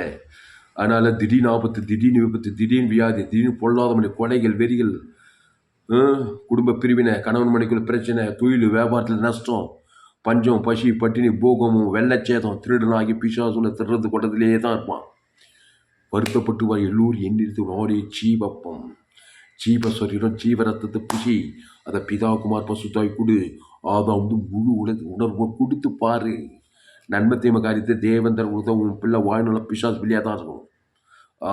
அதனால் திடீர்னு ஆபத்து, திடீர்னு விபத்து, திடீர்னு வியாதி, திடீர்னு பொல்லாத மணி, கொலைகள், வெறிகள், குடும்ப பிரிவினை, கணவன் மனைக்குள்ள பிரச்சனை, தொழில் வியாபாரத்தில் நஷ்டம், பஞ்சம், பசி, பட்டினி, போகமும், வெள்ளச்சேதம், திருடனாகி பிசாசுல திருடுறது கொட்டத்திலே தான் இருப்பான். வருத்தப்பட்டு வா எல்லோரும் எண்ணிருத்து நாடே ஜீவப்பம் ஜீவ சரீரம் ஜீவ ரத்தத்தை புசி அதை பிதாகுமார் பசுத்தாய் கொடு. ஆதாம் முழு உணர்வை கொடுத்து பாரு. நன்மை தீமை காரியத்தை தேவன் தர கொடுத்த உன் பிள்ளை வாழ்நாள பிசாசு பிள்ளையாக தான் இருக்கும்.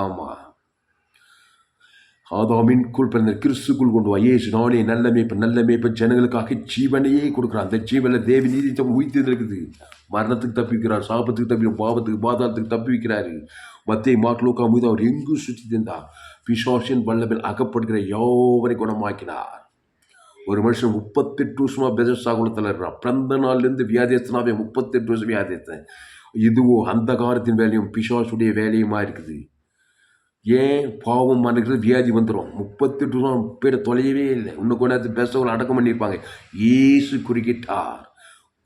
ஆமாம், ஆதாமின்குள் பிறந்த கிறிஸ்துக்குள் கொண்டு வா. இயேசு நானே நல்ல மேய்ப்பன் ஜனங்களுக்காக ஜீவனையே கொடுக்குறான். அந்த ஜீவனில் தேவி நீதி உயிர்த்து இருக்குது. மரணத்துக்கு தப்பிக்கிறார், சாபத்துக்கு தப்பிக்கிறார், பாவத்துக்கு பாதாளத்துக்கு தப்பி வைக்கிறாரு. மத்திய மாட்லோக்கா மீது அவர் எங்கும் சுற்றி தந்தார். பிசாசின் வல்லபில் அகப்படுகிற யாவரை குணமாக்கினார். ஒரு மனுஷன் 38 வருஷமாக பெதஸ்தா குலத்தில் இருக்கிறான். பிறந்த நாள்லேருந்து வியாதியத்தினாவே 38 வருஷம் வியாதியத்தேன். இதுவோ அந்த காலத்தின் வேலையும் பிசாசுடைய வேலையுமா இருக்குது. ஏன் பாவம் மன்னிக்கிறது வியாதி வந்துடும். 38 வருஷம் பேரை தொலையவே இல்லை. இன்னும் கொஞ்ச நேரத்தில் பெஸ்டவர்கள் அடக்கம் பண்ணியிருப்பாங்க. ஏசு குறுக்கிட்டார்.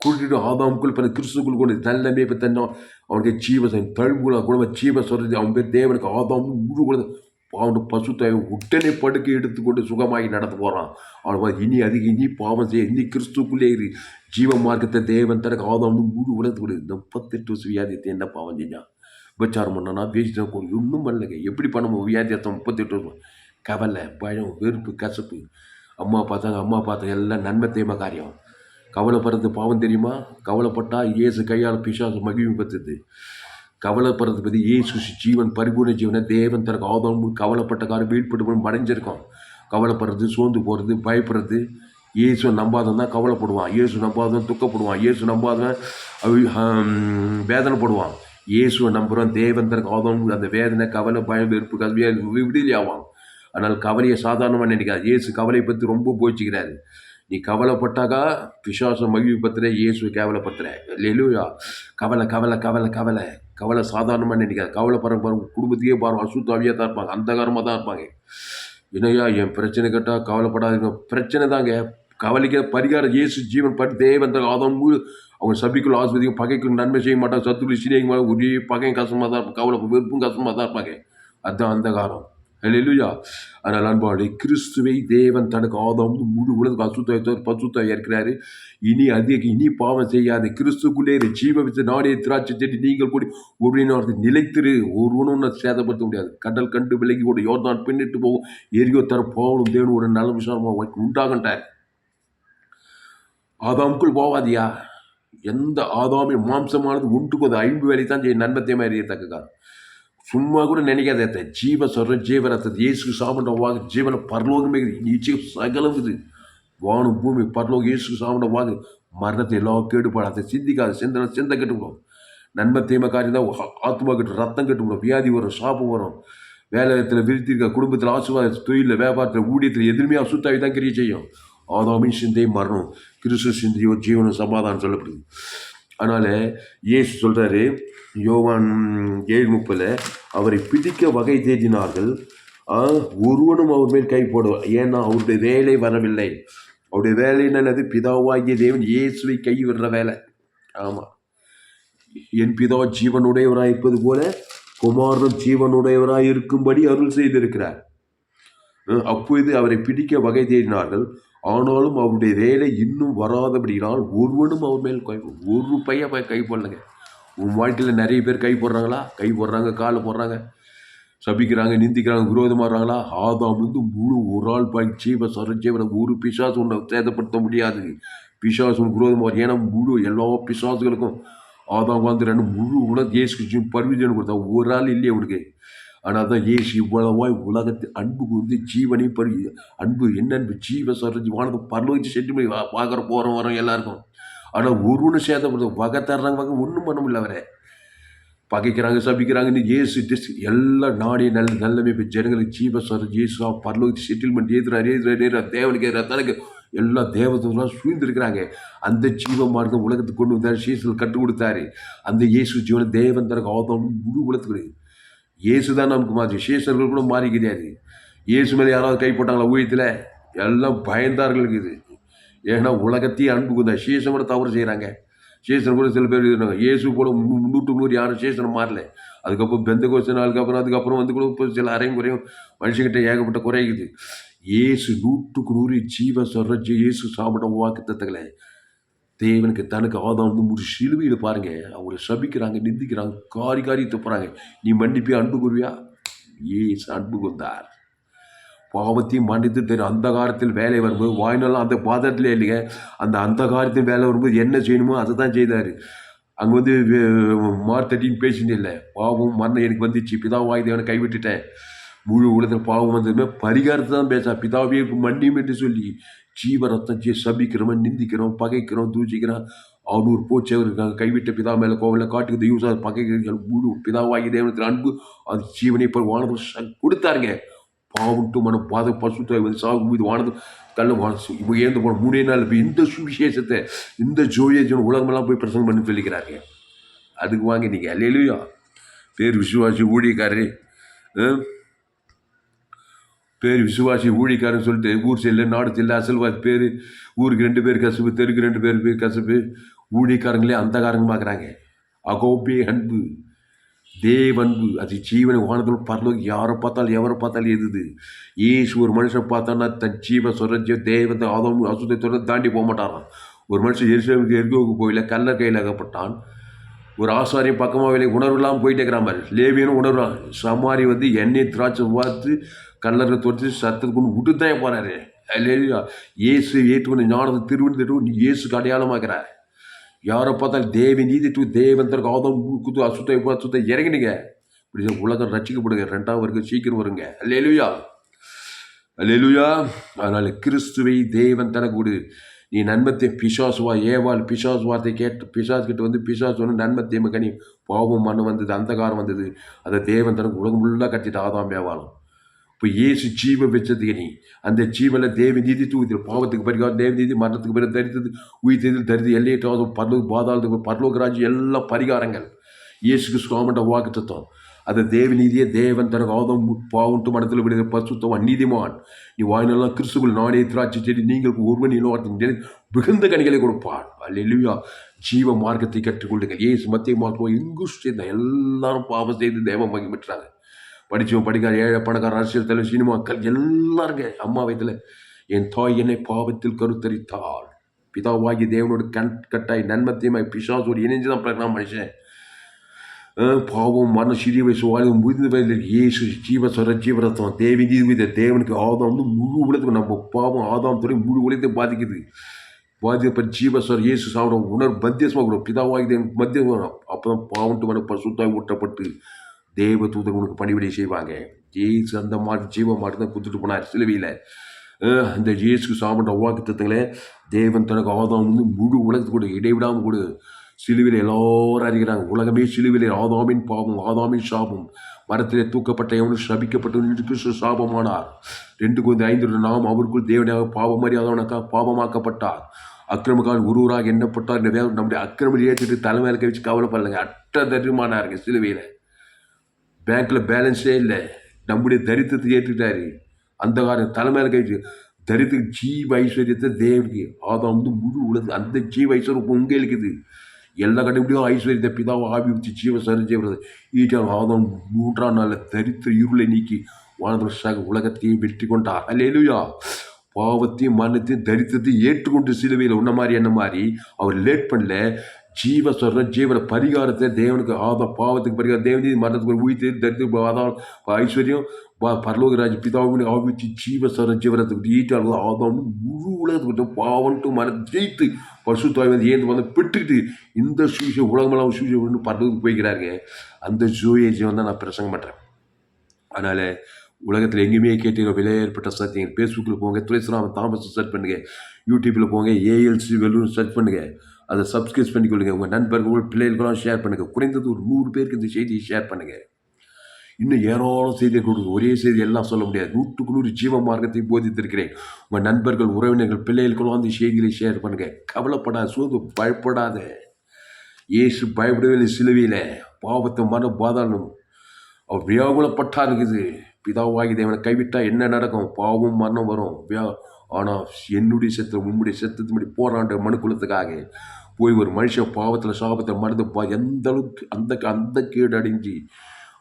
குறுக்கிட்டு ஆதாமுக்குள் பிறந்த கிறிஸ்துக்குள் கொண்டு நல்லமே இப்போ தன்னோம். அவனுக்கு ஜீவசன் தழுவுல குடும்ப ஜீவ சொல்றது. அவன் பேர் தேவனுக்கு ஆதாம் முழு குழந்தை அவனு பசுத்தாய் உடனே படுக்கை எடுத்துக்கொண்டு சுகமாகி நடந்து போகிறான். அவன் இனி பாவம் செய்ய, இனி கிறிஸ்துக்குள்ளே இரு. ஜீவ மார்க்கத்தை தேவன் தனக்கு ஆதாம் முழு உலகத்துக்கு 38 வருஷம் வியாதியத்தை என்ன பாவம் செஞ்சான்? விபச்சாரம் பண்ணனா, பேசிட்டு ஒன்றும் பண்ணலைங்க. எப்படி பண்ண வியாதியத்தம் 38 வருஷம்? கவலை, பயம், வெறுப்பு, கசப்பு. அம்மா பார்த்தாங்க எல்லாம் நன்மை தேம காரியம். கவலைப்படுறது பாவம் தெரியுமா? கவலைப்பட்டால் இயேசு கையால் பிசாசு மகிழ்வு பெற்றது. கவலைப்படுறது பற்றி இயேசு ஜீவன் பரிபூர்ண ஜீவனை தேவன் தனக்கு ஆதாம் கவலைப்பட்ட காரம் வீழ்பட்டு மறைஞ்சிருக்கோம். கவலைப்படுறது, சோர்ந்து போகிறது, பயப்படுறது. இயேசு நம்பாதவன் தான் கவலைப்படுவான். இயேசு நம்பாதவன் துக்கப்படுவான். இயேசு நம்பாதவன் வேதனைப்படுவான். இயேசுவை நம்புகிறோம். தேவன் தனக்கு ஆதாம் அந்த வேதனை, கவலை, பயம், வெறுப்பு, கல்வியாக விடுதலை ஆவான். அதனால் கவலையை சாதாரணமாக நினைக்காது. இயேசு கவலையை பற்றி ரொம்ப போய்ச்சிக்கிறாரு. நீ கவலைப்பட்டாக்கா பிசாசம் மகிழ்வு பத்துற, இயேசு கேவலப்படுத்துற. அல்லேலூயா. கவலை கவலை கவலை கவலை கவலை சாதாரணமாக நினைக்காது. கவலைப்படுற குடும்பத்தையே பாருங்க, அசுத்தாவியாக தான் இருப்பாங்க, அந்தகாரமாக தான் இருப்பாங்க. என்னய்யா என் பிரச்சனை கேட்டால் கவலைப்படாதீங்க, பிரச்சனை தாங்க. கவலைக்கு பரிகாரம் இயேசு ஜீவன் படி தேவன் ஆதம் அவங்க சபிக்குள் ஆஸ்பத்திரிக்கும் பகைக்குள் நன்மை செய்ய மாட்டாங்க, சத்துக்குள் சினியாக ஒரே பகையும் கஷ்டமாக தான் இருப்பாங்க, கவலை வெறுப்பும் கஷ்டமாக தான் இருப்பாங்க. அதுதான் அந்தகாரம். அல்லேலூயா. அதனால் அன்பாளே, கிறிஸ்துவை தேவன் தனக்கு ஆதாம் முழு உலக பசுத்தாய் இருக்கிறாரு. இனி பாவம் செய்யாது, கிறிஸ்துக்குள்ளே ஜீவ வித்து நாடே திராட்சை செடி நீங்கள் கூடி ஒரு நிலைத்திரு, ஒருவனும் சேதப்படுத்த முடியாது. கடல் கண்டு விலகி கூட யோர்தான் பின்னிட்டு போகும், எரியோ தர போகணும் தேவன் ஒரு நல்ல விசாரமாக உண்டாகட்டார். ஆதாமுக்குள் போவாதியா. எந்த ஆதாமின் மாம்சமானது உண்டுக்கு 5 வேலை தான் செய்ய நன்மத்தையுமா எறியத்தக்கா. சும்மா கூட நினைக்காத. ஜீவ சொல்ற ஜீவ ரத்தத்தை இயேசு சாமண்டவாக ஜீவன பரலோகமே நிச்சயம் சகலம் இது. வானம் பூமி பரலோகம் இயேசு சாமண்டவாக மரணத்தை எல்லாம் கேடுபாடு சிந்திக்காத. சிந்த கெட்டுவிடும். நன்மை தீமை காரியம் தான் ஆத்மா கட்டு, ரத்தம் கட்டுவிடும், வியாதி வரும், சாபம் வரும், வேலையத்தில் விருத்திருக்க, குடும்பத்தில் ஆசீர்வாத, தொழிலில், வியாபாரத்தில், ஊழியத்தில் எதிர்மையாக அசுத்தாவி தான் கிரியை செய்யும். ஆதாமின் சிந்தை மரணம், கிறிஸ்து சிந்தையோ ஜீவனும் சமாதானம் சொல்லப்படுது. அதனால் இயேசு சொல்கிறாரு யோவான் 7:30, அவரை பிடிக்க வகை தேடினார்கள், ஒருவனும் அவர் மேல் கை போடுவார், ஏன்னா அவருடைய வேலை வரவில்லை. அவருடைய வேலை என்னது? பிதாவாகிய தேவன் இயேசுவை கை விடுற வேலை. ஆமாம், என் பிதா ஜீவனுடையவராக இருப்பது போல குமாரனும் ஜீவனுடையவராக இருக்கும்படி அருள் செய்திருக்கிறார். அப்போது அவரை பிடிக்க வகை தேடினார்கள், ஆனாலும் அவருடைய வேலை இன்னும் வராதபடினால் ஒருவனும் அவர் மேல் ஒரு பையன் கை போடலைங்க. உன் வாழ்க்கையில் நிறைய பேர் கை போடுறாங்களா? கை போடுறாங்க, காலை போடுறாங்க, சபிக்கிறாங்க, நிந்திக்கிறாங்க, விரோதமாகறாங்களா? ஆதாம் முழு ஒரு ஆள் ஜீவ சரஞ்சீவனை ஒரு பிசாசு ஒன்றை சேதப்படுத்த முடியாது. பிசாசு விரோதமாக, ஏன்னா முழு எல்லா பிசாசுகளுக்கும் ஆதாம் வாழ்ந்து முழு உலக இயேசு பர்மிஷன் கொடுத்தா, ஒரு ஆள் இல்லையே அவனுக்கு. ஆனால் தான் இயேசு இவ்வளவாய் உலகத்தில் அன்பு ஜீவனை அன்பு என்ன அன்பு? ஜீவ சரஞ்சி வானத்தை பரலோகிச்சு சென்று போய் பார்க்குற போகிறோம் வரோம் எல்லாருக்கும். ஆனால் ஒருவனு சேதப்படுத்த வகை தர்றாங்க, வகை ஒன்றும் பண்ண முடியல. அவரை பகைக்கிறாங்க, சபிக்கிறாங்க. இயேசு எல்லா நாடே நல்லமே இப்போ ஜனங்களுக்கு ஜீவ சரஞ்சி இயேசு பரலோகிச்சு செட்டில்மெண்ட் எதிராக தேவனுக்கு எதிராக தனக்கு எல்லா தேவதெல்லாம் சூழ்ந்திருக்கிறாங்க. அந்த ஜீவ மார்க்கம் உலகத்துக்கு கொண்டு வந்தார், இயேசு கற்றுக் கொடுத்தாரு. அந்த இயேசு ஜீவனை தேவன் தனக்கு ஆதாம் முழு உலகத்துக்கு. இயேசு தான் நமக்கு மாறி, சேஷர்கள் கூட மாறி கிடையாது. இயேசு மேலே யாராவது கை போட்டாங்களா ஊழியத்தில்? எல்லாம் பயந்தார்கள் இருக்குது. ஏன்னா உலகத்தையும் அன்புக்கு தான். சேஷன் கூட தவறு செய்கிறாங்க. சேஷன் கூட சில பேர் இருந்தாங்க. இயேசு கூட 100 யாரும் சேஷன் மாறல. அதுக்கப்புறம் பெந்தகோஸ்து நாளுக்கு அதுக்கப்புறம் வந்து கூட இப்போ சில அரையும் குறையும் மனுஷங்கிட்ட ஏகப்பட்ட குறையுது. இயேசு 100 ஜீவ சொல்ற இயேசு சாப்பிட வாக்குத்தத்தங்களை தேவனுக்கு தனக்கு ஆதாம் ஒரு சிலுவையில் பாருங்க, அவங்களை சபிக்கிறாங்க, நிந்திக்கிறாங்க, காரி துப்புறாங்க. நீ மன்னிப்பியா? அன்பு கூறுவியா? ஏசு அன்பு கொண்டார். பாவத்தையும் மன்னித்து தெரியும். அந்த காலத்தில் வேலை வரும்போது வாய்நாளும் அந்த பாதத்திலே இல்லைங்க. அந்த காலத்தில் வேலை வரும்போது என்ன செய்யணுமோ அதை தான் செய்தார். அங்கே வந்து மார்த்தட்டின்னு பேசினே இல்லை. பாவம் மரணம் எனக்கு வந்துச்சு, பிதாவாய் தேவனை கைவிட்டுட்டேன், முழு உலகத்தில் பாவம் வந்ததுமே பரிகாரத்தை தான் பேச, பிதாவே மன்னியும் என்று சொல்லி ஜீவ ரத்தம் சபிக்கிறவன், நிந்திக்கிறோம், பகைக்கிறோம், தூச்சிக்கிறான். 600 போச்சவர் இருக்காங்க. கைவிட்ட பிதா மேலே கோவில காட்டுக்கு யூஸ் ஆகுது. பகைகள் முழு பிதாவாகி தேவனத்தில் அன்பு அது ஜீவனை இப்போ வானத்தில் கொடுத்தாருங்க. பாவட்டு மனம் பாத பசுத்தாய் வந்து சாகு மீது வானது கல்ல இப்போ ஏந்து போன 3 நாள் இப்போ இந்த சுவிசேஷத்தை இந்த ஜோயேஜன் உலகமெல்லாம் போய் பிரசங்கம் பண்ணி சொல்லிக்கிறாங்க. அதுக்கு வாங்க நீங்கள் அல்லேலூயா. பேர் விசுவாசி ஊழியக்காரரே, பேர் விசுவாசி ஊழிக்காரன்னு சொல்லிட்டு ஊர் செல்ல நாடு செல்ல அசல்வாசி பேர், ஊருக்கு 2 பேர் கசப்பு, தெருக்கு 2 பேர் கசப்பு. ஊழிக்காரங்களே அந்தகாரங்கமாக்குறாங்க. அகோபே அன்பு, தேவன்பு, அது ஜீவனை வானத்தில் பரலோகம் யாரை பார்த்தாலும் எவரை பார்த்தாலும் எதுது. ஏசு ஒரு மனுஷன் பார்த்தான்னா தன் ஜீவ சொரஜ தேவத்தை ஆதம் அசுத்தை தொடர்ந்து தாண்டி போக மாட்டாரான். ஒரு மனுஷன் எருசலேமுக்கு எரிகோவுக்கு போயில கல்லர் கையில் அகப்பட்டான். ஒரு ஆசாரியம் பக்கமாக வேலை உணர்வு இல்லாமல் போயிட்டே இருக்கிற மாதிரி லேவியனும் உணர்வான். சமாரி வந்து எண்ணெய் திராட்சை பார்த்து கல்லறை தொடுத்து சத்தத்துக்கு கொண்டு விட்டுத்தான் போறாரு. இல்லையா? இயேசு ஏற்றுக்கொண்டு ஞானத்தை திருவிழு நீ இயேசுக்கு அடையாளமாக்குறார். யாரை பார்த்தாலும் தேவி நீதி தேவன் தனக்கு ஆதம் குத்து அசுத்தை இறங்கினீங்க. இப்படி உலகம் ரசிக்கப்படுங்க. 2ஆம் வருங்க சீக்கிரம் வருங்க. அல்லேலூயா, அல்லேலூயா. அதனால கிறிஸ்துவை தேவன் தனக்கு கொடு. நீ நன்மத்தை பிசாசுவா ஏவாள் பிசாசு வார்த்தை கேட்டு பிசாசு கிட்ட வந்து பிசாசு ஒன்று நன்மை தீமை கனி பாவம் மண்ணு வந்தது, அந்தகாரம் வந்தது. அதை தேவன் தனக்கு உலகம் ஃபுல்லாக கட்டிட்டு ஆதாம் ஏவாளும். இப்போ இயேசு ஜீவ வச்சதுக்கு நீ அந்த ஜீவனில் தேவி நீதி தூக்கிது. பாவத்துக்கு பரிகாரம் தேவி நீதி, மரணத்துக்கு பிறகு தரித்தது, உயிர்த்ததில் தரித்து எல்லையற்ற பரலோக பாதாளத்துக்கு பரலோக ராஜ்யம் எல்லாம் பரிகாரங்கள். இயேசு கிறிஸ்து ஆமண்ட வாக்குத்தத்தம் அது தேவநீதியே தேவன் தனக்கு ஆதம் பாவுண்டு மனத்தில் விடுகிற பரிசுத்தவான் நீதிமான் நீ வாயினெல்லாம் கிறிஸ்துக்குள் நானே திராட்சை செடி நீங்கள் ஒருவன் மிகுந்த கனிகளை கொடுப்பான். அல்லேலூயா. ஜீவ மார்க்கத்தை கற்றுக்கொள்ளுங்கள். இயேசு மத்திய மார்க்கம் எங்கும் சேர்ந்த எல்லாரும் பாவம் செய்து தேவ மகிமை பெற்றாங்க. படித்தவன் படிக்கார், ஏழை பணக்கார, அரசியல் தலைவர், சினிமாக்கள் எல்லாருங்க. அம்மா வயதில் என் தாய் என்னை பாவத்தில் கருத்தரித்தாள். பிதாவாகி தேவனோட கட்டாய் நன்மத்தையுமாய் பிசாசோடு இணைஞ்சுதான் பிறகு மனுஷன் பாவம் மரண சிறிய வயசு வாழ்வு முதிர்ந்த வயதில் இயேசு ஜீவஸ்வர ஜீவரத்தம் தேவி நீதி தேவனுக்கு ஆதாம் வந்து முழு உலகத்துக்கு நம்ம பாவம் ஆதாம் துறை முழு உலகத்தை பாதிக்குது. பாதிக்கப்பட்ட ஜீவஸ்வர் இயேசு சாப்பிட உணர்வு மத்தியசமாக வரும். பிதாவாகி தேவன் மத்தியம் வரும். அப்போ தான் பாவன்ட்டு மன பசுத்தாய் ஊட்டப்பட்டு தேவ தூதர் உனக்கு பணிவிடை செய்வாங்க. இயேசு அந்த மாதிரி ஜீவ மாட்டு தான் கொடுத்துட்டு போனார் சிலுவையில். அந்த இயேசு சாப்பிட்ட வாக்கு தத்துவங்களே தேவன் தனக்கு ஆதாம் வந்து முழு உலகத்துக்கு கூட இடைவிடாமல் கூட சிலுவையில் எல்லாரும் அறிகிறாங்க. உலகமே சிலுவையில் ஆதாமின் பாவம் ஆதாமின் சாபம் மரத்திலே தூக்கப்பட்ட எவனும் சபிக்கப்பட்ட சாபமானார். 2 Corinthians 5 நாம் அவருக்குள் தேவனாக பாவம் அறியாதவனுக்காக பாவமாக்கப்பட்டார். அக்கிரமக்கால் ஒருவராக எண்ணப்பட்டார். இந்த வேலை நம்முடைய அக்கிரமம் ஏற்றிட்டு தலைமையில வச்சு கவலைப்படலைங்க. அட்ட தரிமானாருங்க சிலுவையில். பேங்க்கில் பேலன்ஸே இல்லை. நம்முடைய தரித்திரத்தை ஏற்றுட்டாரு. அந்த காரணம் தலைமையில கழிச்சு தரித்திர ஜீவ ஐஸ்வர்யத்தை தேவனுக்கு ஆதாம் வந்து முழு உலக அந்த ஜீவ ஐஸ்வர்யம் உங்க இருக்குது. எல்லா கண்டுபிடியும் ஐஸ்வர்யத்தை பிதாவை ஆபிவிச்சு ஜீவ சரிஞ்சது ஈட்டால் ஆதாம் 3ஆம் நாளில் தரித்திர இருளை நீக்கி வானதர்ஷாக உலகத்தையும் வெற்றி கொண்டார். அல்லேலூயா. பாவத்தையும் மரணத்தையும் தரித்திரத்தையும் ஏற்றுக்கொண்டு சிலுவையில் உன்ன மாதிரி என்ன மாதிரி அவர் லேட் பண்ணல. ஜீவ சொல்ற ஜீவன பரிகாரத்தை தேவனுக்கு பாவத்துக்கு பரிகாரம் தேவனி மரணத்துக்கு உயிர்த்து தரித்திர ஆதாம் ஐஸ்வர்யம் பரலோகராஜ் பிதாவின் ஆவிச்சு ஜீவ சொல்ற ஜீவனத்துக்கு ஈட்டால் ஆதாம் முழு உலகத்துக்கிட்ட பாவன்ட்டு மரணத்தை ஜெயித்து பசுத்தாய் வந்து ஏந்து வந்து பெற்றுக்கிட்டு இந்த சூழ்ச்சி உலகமெல்லாம் சூழ்ச்சி ஒன்று பரலோகத்துக்கு போய்க்கிறாங்க. அந்த ஜோயை வந்து நான் பிரசங்கம் பண்ணுறேன். அதனால் உலகத்தில் எங்கேயுமே கேட்டீங்க விலையேற்பட்ட சத்தியங்கள். ஃபேஸ்புக்கில் போங்க, துளசிராமன் தாமஸ் சர்ச் பண்ணுங்கள். யூடியூப்பில் போங்க, ஏஎல்சி வெல்லூர் சர்ச் பண்ணுங்கள். அதை சப்ஸ்கிரைப் பண்ணிக்கொள்ளுங்கள். உங்கள் நண்பர்கள் உங்கள் பிள்ளைகளுக்கெல்லாம் ஷேர் பண்ணுங்கள். குறைந்தது ஒரு 100 பேருக்கு இந்த செய்தியை ஷேர் பண்ணுங்கள். இன்னும் ஏராளம் செய்தியை கொடுங்க. ஒரே செய்தி எல்லாம் சொல்ல முடியாது. 100க்கு 100 ஜீவ மார்க்கத்தை போதித்திருக்கிறேன். உங்கள் நண்பர்கள் உறவினர்கள் பிள்ளைகளுக்கெல்லாம் அந்த செய்திகளை ஷேர் பண்ணுங்கள். கவலைப்படாத, சோது பயப்படாத. இயேசு பயப்படவில்லை சிலுவையில். பாவத்தை மன பாதாளம் அவர் வியாகுலப்பட்டா இருக்குது. பிதாவாகி தேவனை கைவிட்டால் என்ன நடக்கும்? பாவம் மரணம் வரும். ஆனால் என்னுடைய செத்து உன்னுடைய செத்தது போராண்ட மனுக்குலத்துக்காக போய் ஒரு மனுஷன் பாவத்தில் சாபத்தை மறந்து எந்த அளவுக்கு அந்த கேடு அடைஞ்சு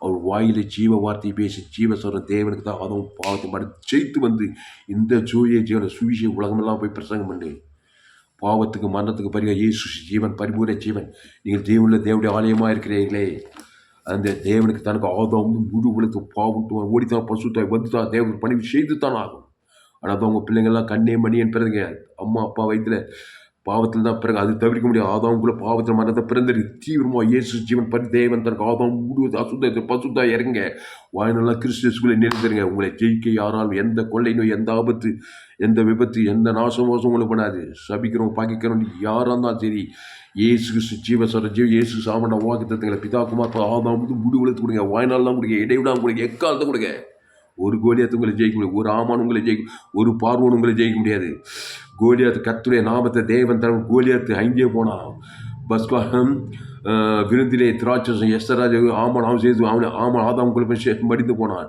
அவர் வாயில ஜீவ வார்த்தையை பேசி ஜீவ சொல்கிற தேவனுக்கு தான் அதுவும் பாவத்தை மறந்து ஜெயித்து வந்து இந்த ஜோயை ஜீவன சுவிசை உலகமெல்லாம் போய் பிரசங்கம் பண்ணு. பாவத்துக்கு மரணத்துக்கு பரிகாரம் இயேசு ஜீவன் பரிபூர்ண ஜீவன். நீங்கள் தேவனில் தேவனுடைய ஆலயமாக இருக்கிறீர்களே. அந்த தேவனுக்கு தனக்கு ஆதாம் முழு உலகத்துக்கு பாவம் ஓடித்தான் பசுத்தாய் வந்து தான் தேவனுக்கு பணி செய்து தான் ஆகும். ஆனால் தான் உங்கள் பிள்ளைங்கள்லாம் கண்ணே மணியன் பிறகுங்க. அம்மா அப்பா வயிற்றுல பாவத்தில் தான் பிறகு அது தவிர்க்க முடியாது. ஆதாவுக்குள்ள பாவத்தில் மரணத்தை பிறந்திருக்கு. தீவிரமாக இயேசு ஜீவன் பரி தேவன் தனக்கு ஆதாம் முழு அசுத்த பசுத்தா இறங்க வாயினெல்லாம் கிறிஸ்துக்குள்ளே நிறுத்துருங்க. உங்களை ஜெயிக்க யாராலும் எந்த கொள்ளை நோய், எந்த ஆபத்து, எந்த விபத்து, எந்த நாசம் மோசம் உங்களுக்கு பண்ணாது. சபிக்கிறோம் பாக்கிக்கிறோம் யாராக இருந்தாலும் சரி. இயேசு கிறிஸ்து ஜீவ சொல்ற இயேசு சாமண்ட வாக்கு தத்துங்களை பிதா குமார் ஆதாம் வந்து முடி உலகத்து கொடுங்க. வாய்நாள்லாம் கொடுங்க, இடைவிடாமல் கொடுங்க, எக்காலத்தை கொடுங்க. ஒரு கோலியாத்து உங்களை ஜெயிக்க முடியாது. ஒரு ஆமான் உங்களை ஜெயிக்க, ஒரு பார்வோன் உங்களை ஜெயிக்க முடியாது. கோலியாத்து கர்த்தருடைய நாமத்தை தேவன் தரும். கோலியாத்து அங்கே போனான். பஸ்காலம் விருந்திலே திராட்சம் எஸ்தராஜ் ஆமான் அவன் செய்து ஆமான் ஆதாம் குழப்ப மடிந்து போனான்.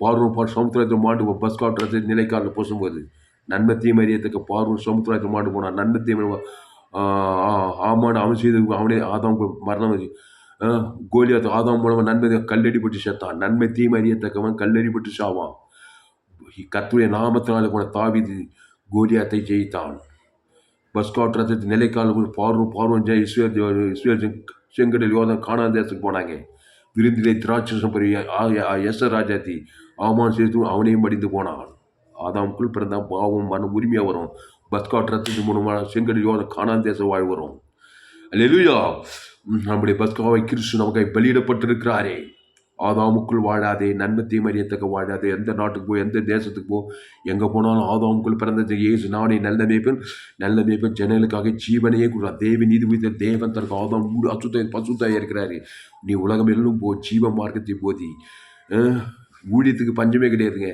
பார்வன் சமுத்திரத்தில் மாண்டு பஸ்காட்டு நிலைக்காலில் போசும்போது நன்மை தீமறியத்துக்கு பார்வன் சமுத்திரத்தில் மாண்டு போனான். நன்மை தீமை ஆமான் அவன் செய்து அவனே ஆதாம் மரணம் கோலியாத்து ஆதாம் மூலமாக நன்மை கல்லடிப்பட்டு செத்தான். நன்மை தீமறியத்தக்கவன் கல்லடிப்பட்டு சாவான். கர்த்தருடைய நாமத்தினால போன தாவீது கோலியாத்தை ஜெயித்தான். பஸ்காட் ரத்தத்து நிலைக்கால பார்வன் ஜெய் இஸ்ரேல் செங்கடல் யோதன் கானான் தேசத்துக்கு போனாங்க. விருந்திலே திராட்சம் பெரிய எஸ்ஆர் ராஜாத்தி ஆமான் சேர்த்து அவனையும் மடிந்து போனான். ஆதாமுக்குள் பிறந்தான் பாவம் மன உரிமையாக வரும். பஸ்காட் ரத்தத்து மூலமாக செங்கடல் யோதன் கானான் தேசம் வாழ் வரும். அல்லேலூயா. நம்முடைய பஸ்காவை கிறிஸ்து நமக்கு பலியிடப்பட்டிருக்கிறாரே. ஆதாமுக்குள் வாழாதே, நன்மை தீமறியத்தக்க வாழாதே. எந்த நாட்டுக்கு போ, எந்த தேசத்துக்கு போ, எங்கே போனாலும் ஆதாமுக்குள் பிறந்த இயேசு நானே நல்ல மேய்ப்பன் ஜனங்களுக்காக ஜீவனையே கொடுறா. தேவ நீதி உயிர்த்த தேவன் தனக்கு ஆதாம் மூடு பசுத்தாய் இருக்கிறாரு. நீ உலகம் எல்லாம் போ, ஜீவ மார்க்கத்தை போதி. ஊழியத்துக்கு பஞ்சமே கிடையாதுங்க.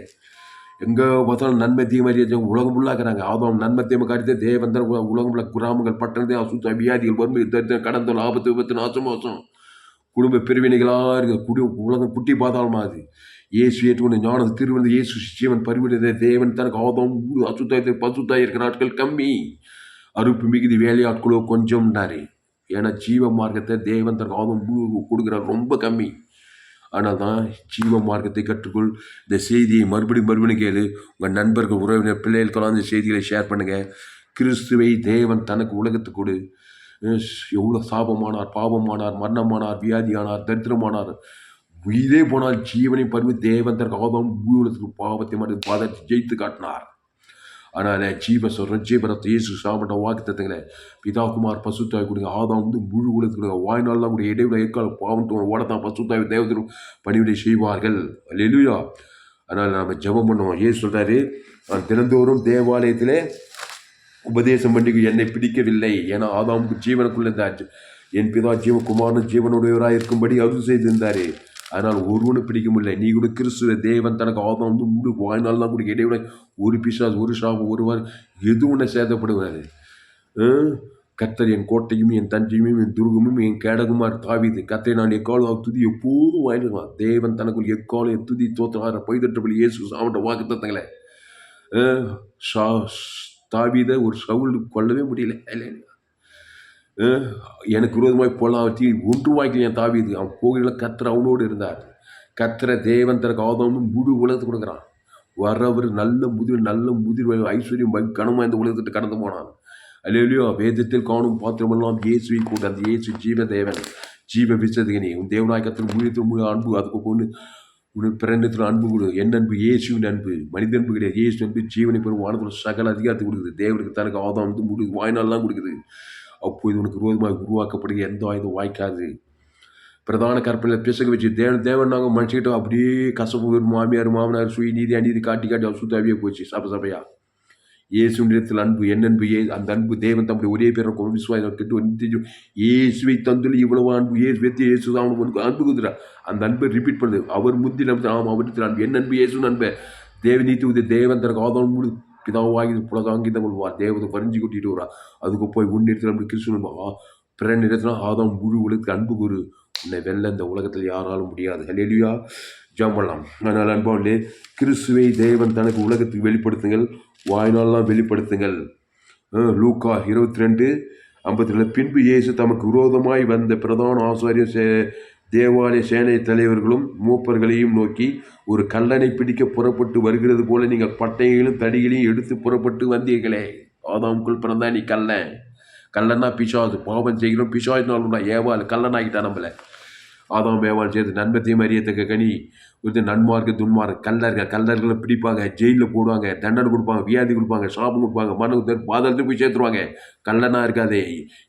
எங்கே பார்த்தாலும் நன்மை தீமறிய உலகம் ஃபுல்லாக்குறாங்க. ஆதாம் நன்மை தீமை காரியத்தை தேவன் தன் உலகம் ஃபுல்லாக கிராமங்கள் பட்டணத்தை அசுத்த வியாதிகள் வறுமை தரித்திரம் கடந்தல் ஆபத்து விபத்து நாசம் மோசம் குடும்ப பிரிவினைகளாக இருக்க உலகம் குட்டி பாதாளமா அது. இயேசு ஏற்றுக்கொண்ட ஞானத்தை திருவந்த இயேசு ஜீவன் பரிவிட தேவன் தனக்கு ஆதாம் அசுத்தாயத்தை பசுத்தாய் இருக்கிற நாட்கள் கம்மி, அறுப்பு மிகுதி வேலையாட்களோ கொஞ்சம்னாரு. ஏன்னா ஜீவ மார்க்கத்தை தேவன் தனக்கு ஆதாம் கொடுக்குறார் ரொம்ப கம்மி. ஆனால் தான் ஜீவ மார்க்கத்தை கற்றுக்கொள். இந்த செய்தியை மறுபடியும் கேளு. உங்கள் நண்பர்கள், உறவினர், பிள்ளைகளுக்கெல்லாம் இந்த செய்திகளை ஷேர் பண்ணுங்கள். கிறிஸ்துவை தேவன் தனக்கு உலகத்துக்கு கொடு. எவ்வளோ சாபமானார், பாவமானார், மரணமானார், வியாதியானார், தரித்திரமானார், உயிரே போனால் ஜீவனை பருவி தேவன் தனக்கு ஆதாம் பூலத்துக்கு பாவத்தை மட்டும் பாதத்தை ஜெயித்து காட்டினார். அதனால் ஜீவரத்தை இயேசு சாப்பிட்ட வாக்கு தத்துங்களை பிதாகுமார் பசுத்தாய் கொடுங்க. ஆதாம் முழு உலகத்துக்கு வாய்நாள்லாம் கூட இடைவிட எக்கால பாவம் ஓடத்தான் பசுத்தாய் தேவத்திலும் பணிவிடை செய்வார்கள். அல்லேலூயா. அதனால் நம்ம ஜெபம் பண்ணுவோம். ஏன் சொல்கிறாரு, நான் தினந்தோறும் தேவாலயத்திலே உபதேசம் பண்ணி என்னை பிடிக்கவில்லை. ஏன்னா ஆதாமுக்கு ஜீவனுக்குள்ள இருந்தார். என் பிதா ஜீவகுமாரன் ஜீவனுடையவராக இருக்கும்படி அது செய்திருந்தார். அதனால் ஒருவனு பிடிக்க முடியல. நீ கூட கிறிஸ்துவ தேவன் தனக்கு ஆதாம் முழு வாழ்நாள்லாம் கூட இடைவிட ஒரு பிசாஸ், ஒரு சாபம், ஒருவர் எதுவும் ஒன்று சேதப்படுவார். கர்த்தர் என் கோட்டையும் என் தஞ்சையும் என் துருகமும் என் கேடகுமார் தாவீது. கர்த்தரை நான் எக்காலம் துதி எப்போதும் வாங்கிடுவான். தேவன் தனக்குள் எக்காலம் துதி தோற்றார பைதற்றபடி இயேசு சாப்பிட்ட வாக்கு தத்தங்களை தாவீதை ஒரு சவுல் கொள்ளவே முடியல. எனக்கு விரோதமாய் போலாவற்றி ஒன்று வாய்க்கல என் தாவீது. அவன் போகிற கர்த்தர் அவனோடு இருந்தார். கர்த்தரை தேவன் தனக்கு ஆதாமும் முழு உலகத்துக்கு கொடுக்குறான். வரவர் நல்ல முதிர் ஐஸ்வர்யம் கனமாக இந்த உலகத்திட்டு கடந்து போனான். அல்லேலூயா. வேதத்தில் காணும் பாத்திரமெல்லாம் இயேசுவை கூட. அந்த இயேசு ஜீவ தேவன், ஜீவ விசதிகனே. உன் தேவநாயகத்தில் முழுத்தில் முழு அன்பு, அதுக்கு கொண்டு உனக்கு பிறந்தத்தில் அன்பு கொடு. என் அன்பு இயேசுவின் அன்பு, மனித அன்பு கிடையாது. இயேசு அன்பு ஜீவனை பெறும் வானத்தில் சகல அதிகாரத்தை கொடுக்குது. தேவனுக்கு தனக்கு ஆதாம் முழு வாய்நாள்லாம் கொடுக்குது. அப்போது உனக்கு விரோதமாக உருவாக்கப்படுகிற எந்த ஆயுதம் வாய்க்காது. பிரதான கற்பனையில் பிசக வச்சு தேவன் நாங்கள் மனுஷிக்கிட்ட அப்படியே கசப்பு வரும். மாமியார் மாமனார் சுய நீதி அநீதி காட்டி அசுத்தாவியே போச்சு. சபையா இயேசு நிறத்தில் அன்பு, என் அன்பு அந்த அன்பு தேவன் தம்முடைய ஒரே பேரை விசுவாசம் கிட்ட இயேசுவை தந்துள்ள இவ்வளவு அன்பு இயேசு தான் அவனுக்கு அன்பு குதிரா. அந்த அன்பை ரிப்பீட் பண்ணுது. அவர் முந்தி நம்ம அவரிடத்தில் அன்பு, என் அன்பு இயேசு அன்பை தேவநீதி உதவி தேவன் தனக்கு ஆதாம் முழு பிதாவாகி புலகாங்கிதம் கொள்வார். தேவதை பறிஞ்சு கொட்டிட்டு வரா. அதுக்கு போய் முன்னிடத்தில் அப்படி கிறிஸ்துவ பிற நிறத்தினா ஆதாம் முழு உலகத்துக்கு அன்பு குரு. உன்னை வெல்ல இந்த உலகத்தில் யாராலும் முடியாது. ஹல்லேலூயா. ஜெபம் பண்ணலாம். அதனால் அன்பாவிலே கிறிஸ்துவை தேவன் தனக்கு உலகத்துக்கு வெளிப்படுத்துங்கள், வாய்நாளெல்லாம் வெளிப்படுத்துங்கள். லூக்கா 22:52. பின்பு இயேசு தமக்கு விரோதமாய் வந்த பிரதான ஆசாரிய தேவாலய சேனை தலைவர்களும் மூப்பர்களையும் நோக்கி, ஒரு கல்லனை பிடிக்க புறப்பட்டு வருகிறது போல நீங்கள் பட்டைகளையும் தடிகளையும் எடுத்து புறப்பட்டு வந்தீர்களே. ஆதாமுக்குள் பிறந்தா நீ கல்லன்னா பிசாசு. பாவம் செய்கிறோம் பிசாசுனாலும் ஏவாள் கல்லனாகிட்டா நம்மள. ஆதாம் ஏவாள் சேர்த்து நன்மத்தையும் அறியத்தக்க கனி ஒரு நன்மார்க்கு துன்மார்க்கு கல்லர்களை பிடிப்பாங்க, ஜெயிலில் போடுவாங்க, தண்டனை கொடுப்பாங்க, வியாதி கொடுப்பாங்க, சாபம் கொடுப்பாங்க, மரணத்தை பாதத்தில் போய் சேர்த்துருவாங்க. கல்லனா இருக்காதே.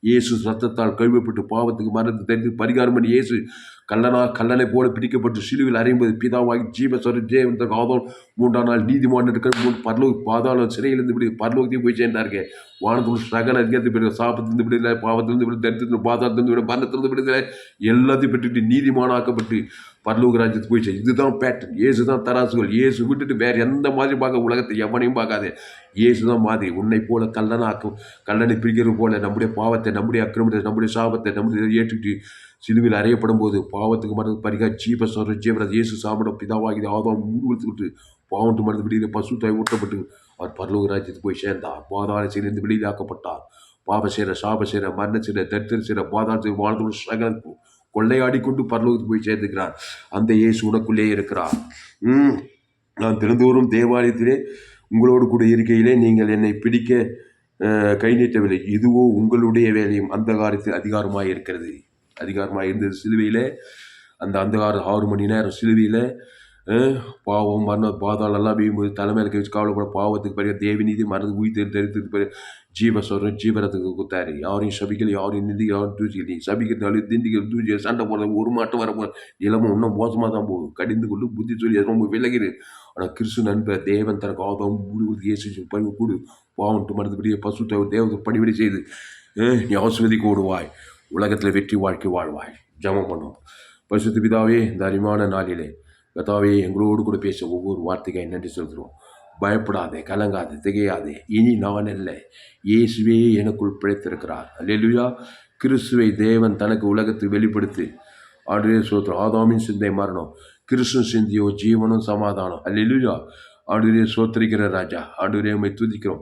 இயேசு ரத்தத்தால் கழுவப்பட்டு பாவத்துக்கு மரணத்தை தெரிந்து பரிகாரம் பண்ணி இயேசு கல்லனை போல பிடிக்கப்பட்டு சிலுவில் அறையும்போது பிதாவாகி ஜீவஸ்வர தேவன் ஆதாம் 3ஆம் நாள் நீதிமான் இருக்க பரலோக பாதாளம் சிறையிலிருந்து விடு பரலோகத்தையும் போய் சேர்ந்தாருங்க. வானத்தில் சகல அதிகாரத்தை பெற்று சாபத்திலிருந்து விடுதலை, பாவத்திலிருந்து விடு, தரித்திலிருந்து பாதாளத்திலிருந்து விட, மரணத்திலிருந்து விடுதலை, எல்லாத்தையும் பெற்றுட்டு நீதிமானாக்கப்பட்டு பரலோக ராஜ்யத்துக்கு போயிடுச்சு. இதுதான் பேட்டர்ன். இயேசு தான் தராசுகள். இயேசு விட்டுட்டு வேறு எந்த மாதிரி பார்க்க உலகத்தை எவனையும் பார்க்காது. இயேசு தான் மாதிரி. உன்னை போல கல்லனை பிரிக்கிறது போல நம்முடைய பாவத்தை, நம்முடைய அக்கிரமத்தை, நம்முடைய சாபத்தை நம்முடைய ஏற்றுட்டு சிலுவில் அறையப்படும் போது பாவத்துக்கு மருந்து பரிகா ஜீவரத் இயேசு சாப்பிட பிதாவாகி ஆதாம் விட்டு பாவத்து மருந்து வெளியில் பசுத்தாய் ஊட்டப்பட்டு அவர் பரலோக ராஜ்யத்துக்கு போய் சேர்ந்தார். பாதாள சிறையிலிருந்து வெளியிலாக்கப்பட்டார். பாவ சேர, சாப சேர, மரண சேர, தரித்திர சேர, பாதாள வாழ்ந்து சகல கொள்ளையாடி கொண்டு பரலோகத்துக்கு போய் சேர்ந்துக்கிறார். அந்த இயேசு உனக்குள்ளே இருக்கிறார். நான் தினந்தோறும் தேவாலயத்திலே உங்களோடு கூட இருக்கையிலே நீங்கள் என்னை பிடிக்க கை நீட்டவில்லை. இதுவோ உங்களுடைய வேலையும் அந்த காலத்தில் அதிகாரமாக இருக்கிறது. அதிகாரமாக இருந்தது சிலுவையில். அந்த அந்தகாரம் 6 மணி நேரம் சிலுவையில் பாவம் மரணம் பாதாளம் எல்லாம் வீயும்போது தலைமையில் வச்சு கவலைப்பட பாவத்துக்கு பெரிய தேவநீதி மருந்து உயிர் தெரிவித்துக்கு பெரிய ஜீவஸ்வரம் ஜீவரத்துக்கு கொடுத்தாரு. யாரையும் சபிக்கல, யாரையும் நிந்திக்க, யாரும் தூசிக்கல. நீ சபிக்கிறதுனால திண்டிக்க தூசி சண்டை போடுறது ஒரு மாட்டம் வரப்போ நிலமும் இன்னும் மோசமாக தான் போகும். கடிந்து கொண்டு புத்தி சொல்லி ரொம்ப விலகிடு. ஆனால் கிறிஸ்து நண்பர் தேவன் தனக்கு ஆதாம் முழு இயேசு பணி கூடு பாவன்ட்டு மறந்துபடியே பசு தேவத்தை பணிவிடை செய்து நீ ஆஸ்வதிக்கு ஓடுவாய். உலகத்தில் வெற்றி வாழ்க்கை வாழ்வாய். ஜெபம் பண்ணும். பரிசுத்த பிதாவே, இந்த அருமையான நாளிலே கர்த்தாவே எங்களோடு கூட பேச ஒவ்வொரு வார்த்தைக்காய் நன்றி செலுத்துகிறோம். பயப்படாதே, கலங்காதே, திகையாதே. இனி நான் அல்ல, இயேசுவே எனக்குள் பிழைத்திருக்கிறார். அல்லேலூயா. கிறிஸ்துவை தேவன் தனக்கு உலகத்துக்கு வெளிப்படுத்தி ஆண்டவரே சோத்திரம். ஆதாமின் சிந்தை மரணம், கிறிஸ்து சிந்தியோ ஜீவனும் சமாதானம். அல்லேலூயா. ஆண்டவரே சோத்திரிக்கிற ராஜா, ஆண்டவரே உம்மை துதிக்கிறோம்.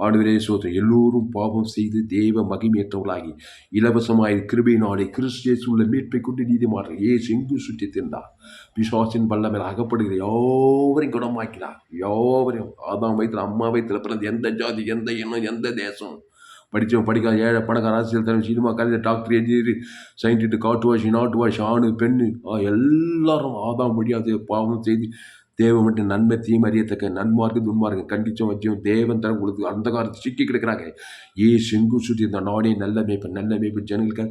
ஆண்டவரே சோத்திரம். எல்லோரும் பாவம் செய்து தேவ மகிமையற்றவர்களாகி இலவசமாய் கிருபையினாலே கிறிஸ்து இயேசுவுள்ள மீட்பை கொண்டு நீதிமான் இயேசு எங்கு சுற்றி தின்றார். பிசாசின் வல்லமையில் அகப்படுகிற யாவரையும் குணமாக்கினார். யாவரையும் ஆதாம் வயிற்றில் அம்மா வயிற்றில் பிறந்த எந்த ஜாதி, எந்த இனம், எந்த தேசம், படித்தவன் படிக்காத ஏழை பணக்கார அரசியல் தலைவர் சினிமா கலைஞர் டாக்டர் என்ஜினியர் சயின்டிஸ்ட் காட்டுவாசி நாட்டுவாசி ஆணு பெண்ணு எல்லாரும் ஆதாம் வழியாக பாவம் செய்து தேவ மட்டும் நன்மை தீமை அறியத்தக்க நன்மார்க்கு துன்மார்க்கு கண்டிச்சம் வச்சோம் தேவன் தரம் கொடுத்து அந்த காலத்து சிக்கி கிடக்கிறாங்க. செங்கு சுற்றி இந்த நாடே நல்ல மேய்ப்பு ஜனங்களுக்கு